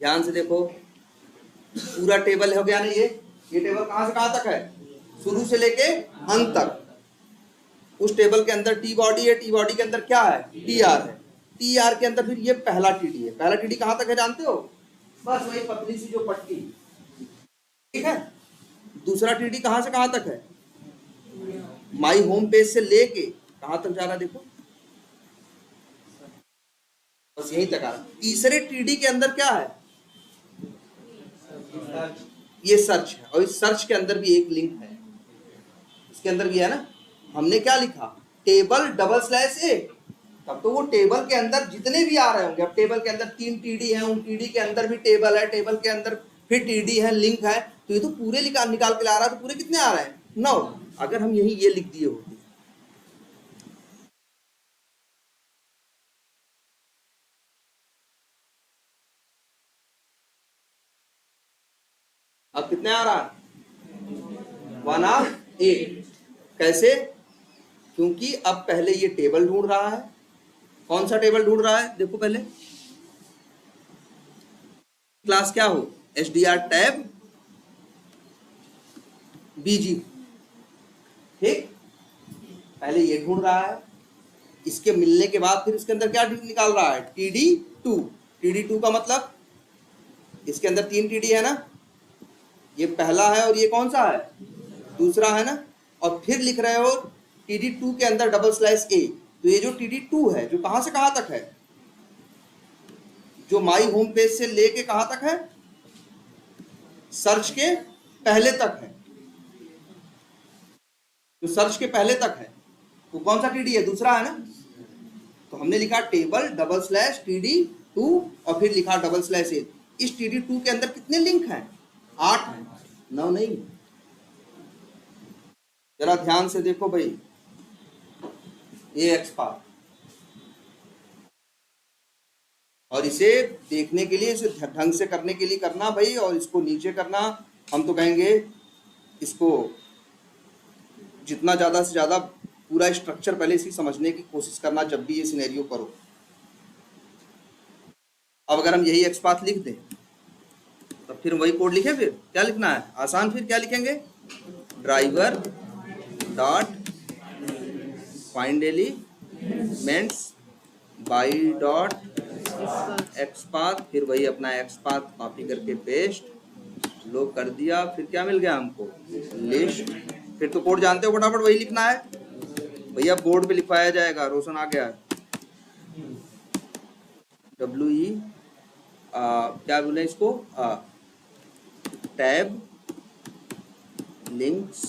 ध्यान से देखो। पूरा टेबल हो गया ना, ये टेबल कहां से कहां तक है, शुरू से लेके अंत तक। उस टेबल के अंदर टी बॉडी है, टी बॉडी के अंदर क्या है टी आर है, टी आर के अंदर फिर ये पहला टीडी है। पहला टीडी कहां तक है जानते हो, बस वही पतली सी जो पट्टी, ठीक है। दूसरा टीडी कहां से कहां तक है, माई होम पेज से लेके कहां तक जा रहा देखो, बस यहीं तक आ रहा। तीसरे टीडी के अंदर क्या है, ये सर्च है, और इस सर्च के अंदर भी एक लिंक है, इसके अंदर भी है ना। हमने क्या लिखा, टेबल डबल स्लैश ए। तब तो वो टेबल के अंदर जितने भी आ रहे होंगे, अब टेबल के अंदर 3 टीडी है, उन टीडी के अंदर भी टेबल है, टेबल के अंदर फिर टीडी है, लिंक है, तो ये तो पूरे निकाल के ला रहा है। तो पूरे कितने आ रहे हैं 9। अगर हम यही ये लिख दिए होते, अब कितने आ रहा है 1 ऑफ 8। कैसे, क्योंकि अब पहले ये टेबल ढूंढ रहा है। कौन सा टेबल ढूंढ रहा है देखो पहले, क्लास क्या हो एसडीआर टैब बीजी, ठीक। पहले ये ढूंढ रहा है, इसके मिलने के बाद फिर इसके अंदर क्या निकाल रहा है TD2। TD2 का मतलब इसके अंदर 3 TD है ना, ये पहला है और ये कौन सा है दूसरा है ना। और फिर लिख रहे हो TD2 के अंदर डबल स्लैश ए। तो ये जो TD2 है जो कहां से कहां तक है, जो माई होम पेज से लेके कहां तक है, सर्च के पहले तक है, जो सर्च के पहले तक है वो कौन सा TD है, दूसरा है ना। तो हमने लिखा टेबल डबल स्लैश TD2 और फिर लिखा डबल स्लैश ए। इस TD2 के अंदर कितने लिंक हैं 8 हैं, 9 नहीं। जरा ध्यान से देखो भाई, ये एक्सपाथ, और इसे देखने के लिए, इसे ढंग से करने के लिए करना भाई, और इसको नीचे करना। हम तो कहेंगे इसको जितना ज़्यादा से ज़्यादा पूरा स्ट्रक्चर पहले इसी समझने की कोशिश करना जब भी ये सिनेरियो करो। अब अगर हम यही एक्सपाथ लिख दें तो फिर वही कोड लिखे, फिर क्या लिखना है आसान, फिर क्या लिखेंगे driver dot find elements by dot x path, फिर वही अपना एक्स पाथ कॉपी करके पेस्ट लो कर दिया। फिर क्या मिल गया हमको, लिस्ट। फिर तो कोड जानते हो, फटाफट वही लिखना है भैया, बोर्ड पे लिखवाया जाएगा। रोशन आ गया, WE क्या बोले इसको, टैब लिंक्स,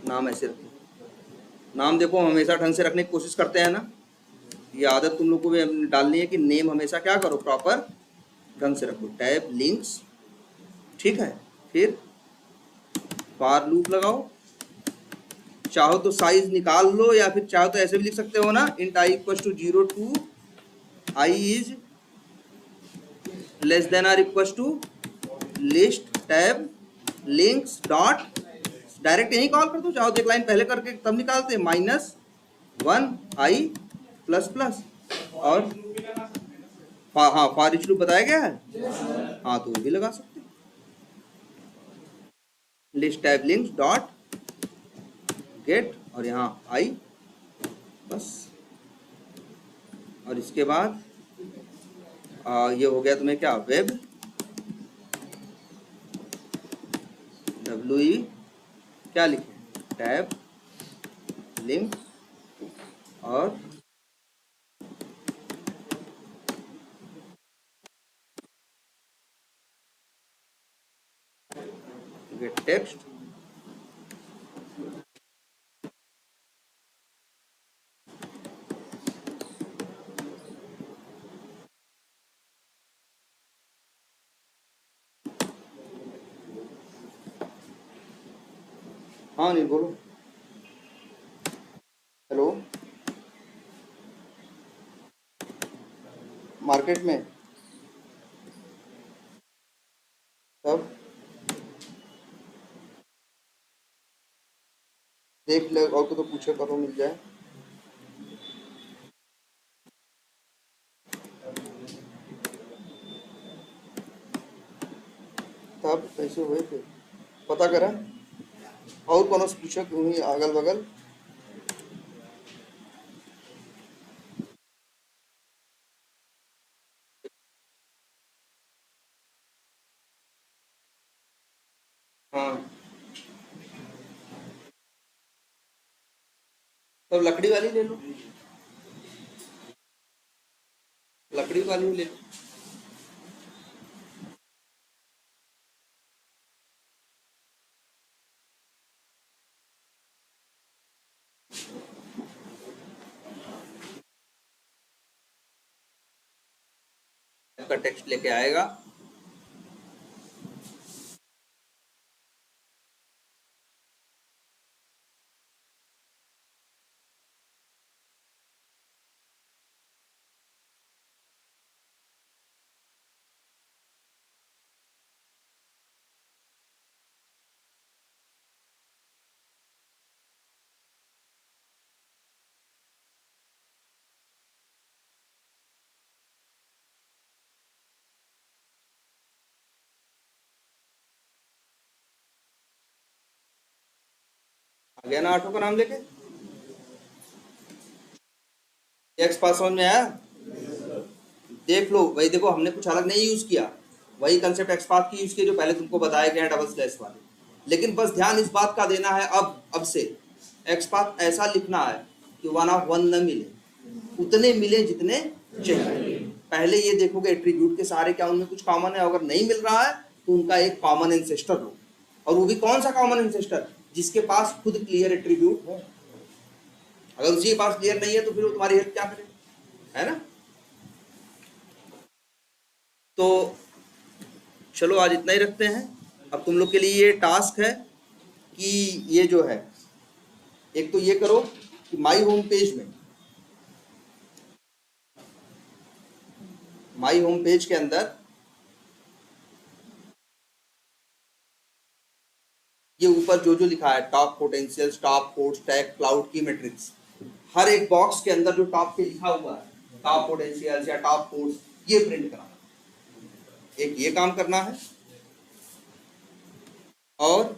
नाम ऐसे रखो। नाम देखो हमेशा ढंग से रखने की कोशिश करते हैं ना, ये आदत तुम लोग को भी डालनी है कि नेम हमेशा क्या करो, प्रॉपर ढंग से रखो। टैब लिंक्स, ठीक है। फिर फॉर लूप लगाओ, चाहो तो साइज निकाल लो या फिर चाहो तो ऐसे भी लिख सकते हो ना, int i equal to 0 to i is less than or equal to list tab links dot, direct यही कॉल कर दो, चाहो तो एक लाइन पहले करके तब निकालते हैं, -1 i प्लस प्लस। और हाँ फॉर इच लूप बताया गया है, हाँ तो वो भी लगा सकते हैं, list tab links dot gate और यहाँ आई बस। और इसके बाद ये हो गया तुम्हें क्या, वेब WE क्या लिखे, टैब लिंक और गेट टेक्स्ट। हाँ नहीं बोलो, हेलो, मार्केट में तब देख ले, और को तो पूछे करो मिल जाए। तब कैसे हुए थे पता करा, और कौन से पूछे हुई अगल बगल। हाँ तब लकड़ी वाली ले लो, लकड़ी वाली ले लो। का टेक्स्ट लेके आएगा, आ गया ना आठों का नाम लेके, एक्स पास समझ में आया। देख लो वही, देखो हमने कुछ अलग नहीं यूज किया, वही कंसेप्ट एक्स पाथ की यूज किया जो पहले तुमको बताया गया है डबल स्लैश वाले। लेकिन बस ध्यान इस बात का देना है, अब से एक्स पाथ ऐसा लिखना है कि 1 न मिले, उतने मिले जितने चाहिए। पहले ये देखोगे एट्रीब्यूट के सारे क्या उनमें कुछ कॉमन है, अगर नहीं मिल रहा है तो उनका एक कॉमन एंसेस्टर लो, और वो भी कौन सा कॉमन एंसेस्टर, जिसके पास खुद क्लियर एट्रीब्यूट हो। अगर उसी के पास क्लियर नहीं है तो फिर वो तुम्हारी हेल्प क्या करे, है ना। तो चलो आज इतना ही रखते हैं। अब तुम लोग के लिए ये टास्क है कि ये जो है, एक तो ये करो कि माई होम पेज में, माई होम पेज के अंदर ये ऊपर जो जो लिखा है, top potentials, top codes, tag, cloud की मैट्रिक्स, हर एक बॉक्स के अंदर जो टॉप पे लिखा हुआ है, टॉप पोटेंशियल्स या टॉप कोड्स, ये प्रिंट कराना। एक ये काम करना है। और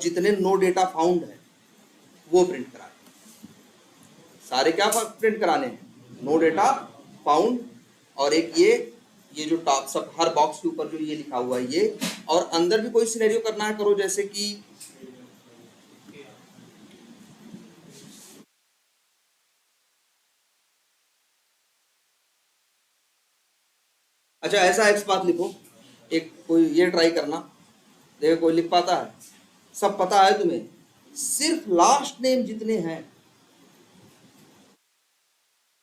जितने नो डेटा फाउंड है वो प्रिंट कराने, सारे क्या प्रिंट कराने हैं, नो डेटा फाउंड। और एक ये जो टॉप सब हर बॉक्स के ऊपर जो ये लिखा हुआ है ये, और अंदर भी कोई सिनेरियो करना है करो, जैसे कि अच्छा ऐसा एक्स बात लिखो, एक कोई ये ट्राई करना, देखो कोई लिख पाता है, सब पता है तुम्हें, सिर्फ लास्ट नेम जितने हैं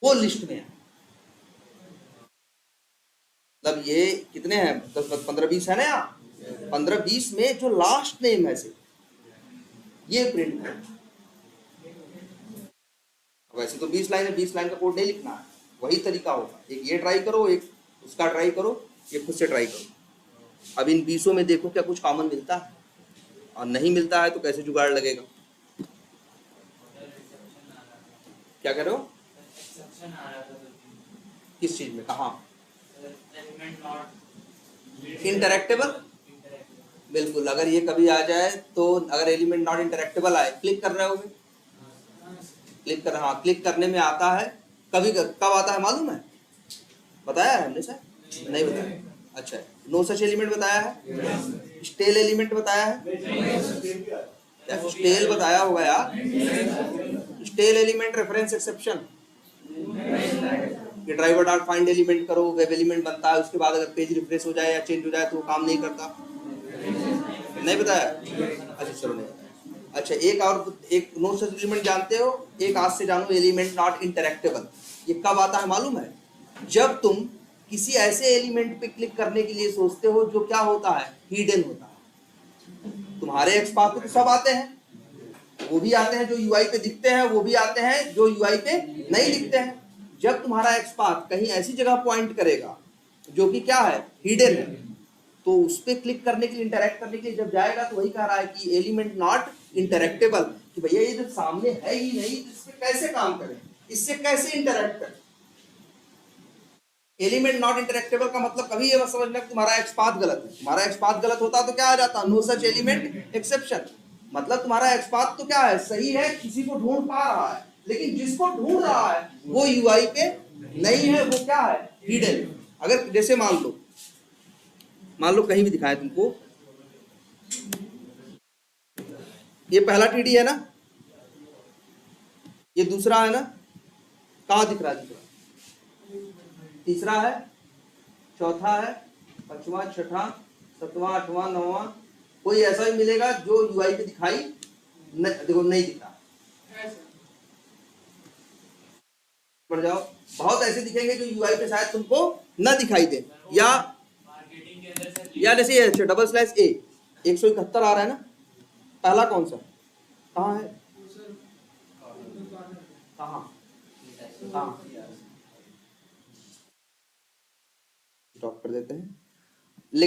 वो लिस्ट में है। मतलब ये कितने हैं, 10 15 20 है ना, यहाँ 15 20 में जो लास्ट नेम है सिर्फ ये प्रिंट करो। वैसे तो 20 लाइन है, 20 लाइन का कोड नहीं लिखना है, वही तरीका होगा, एक ये ट्राई करो, एक उसका ट्राई करो, ये खुद से ट्राई करो। अब इन 20 में देखो क्या कुछ कॉमन मिलता है, और नहीं मिलता है तो कैसे जुगाड़ लगेगा। क्या कह रहे हो, किस चीज में, कहाँ, इंटरेक्टेबल, बिल्कुल। अगर ये कभी आ जाए तो, अगर एलिमेंट नॉट इंटरेक्टेबल आए, क्लिक कर रहे होगे, क्लिक कर, हाँ क्लिक करने में आता है, कभी कब आता है मालूम है, बताया है हमने सर, नहीं बताया, अच्छा नो सच एलिमेंट बताया है, स्टेल एलिमेंट बताया है, स्टेल बताया होगा यार, स्टेल एलिमेंट रेफरेंस एक्सेप्शन, ये ड्राइवर डॉट फाइंड एलिमेंट करो, वेब एलिमेंट बनता है, उसके बाद अगर पेज रिफ्रेश हो जाए या चेंज हो जाए तो वो काम नहीं करता, नहीं बताया, अच्छा चलो नहीं, अच्छा एक और, एक नो सच एलिमेंट जानते हो, एक आज से जानो एलिमेंट नॉट इंटरेक्टेबल, ये कब आता है मालूम है, जब तुम किसी ऐसे एलिमेंट पे क्लिक करने के लिए सोचते हो जो क्या होता है, हिडन होता है। तुम्हारे एक्सपाथ पे तो सब आते हैं, वो भी आते हैं जो यूआई पे दिखते हैं, वो भी आते हैं जो यूआई पे नहीं दिखते हैं। जब तुम्हारा एक्सपाथ कहीं ऐसी जगह पॉइंट करेगा जो कि क्या है, हिडन है, तो उस पर क्लिक करने के लिए, इंटरेक्ट करने के लिए जब जाएगा तो वही कह रहा है कि एलिमेंट नॉट इंटरेक्टेबल, कि भैया ये जब सामने है ही नहीं तो इस पे कैसे काम करें, इससे कैसे इंटरेक्ट करें। एलिमेंट नॉट इंटरेक्टेबल का मतलब कभी ये मत समझना कि तुम्हारा एक्सपाथ गलत है, तुम्हारा एक्सपाथ गलत होता तो क्या आ जाता, नो सच एलिमेंट एक्सेप्शन, मतलब तुम्हारा एक्सपाथ तो क्या है, सही है, किसी को ढूंढ पा रहा है, लेकिन जिसको ढूंढ रहा है वो यूआई पे नहीं है, वो क्या है, हिडन। अगर जैसे मान लो कहीं भी दिखाएं तुमको, ये पहला टीडी है ना, ये दूसरा है ना, कहाँ दिख रहा है, तीसरा है, चौथा है, पांचवा, छठा, सातवां, आठवां, नौवां, कोई ऐसा भी मिलेगा जो यूआई पे दिखाई देखो नहीं दिखा, बढ़ जाओ, बहुत ऐसे दिखेंगे जो यूआई पे शायद तुमको न दिखाई दे, या जैसे ये डबल स्लैश ए 171 आ रहा है ना, पहला कौन सा, कहाँ है, कहाँ स्टॉप कर देते हैं।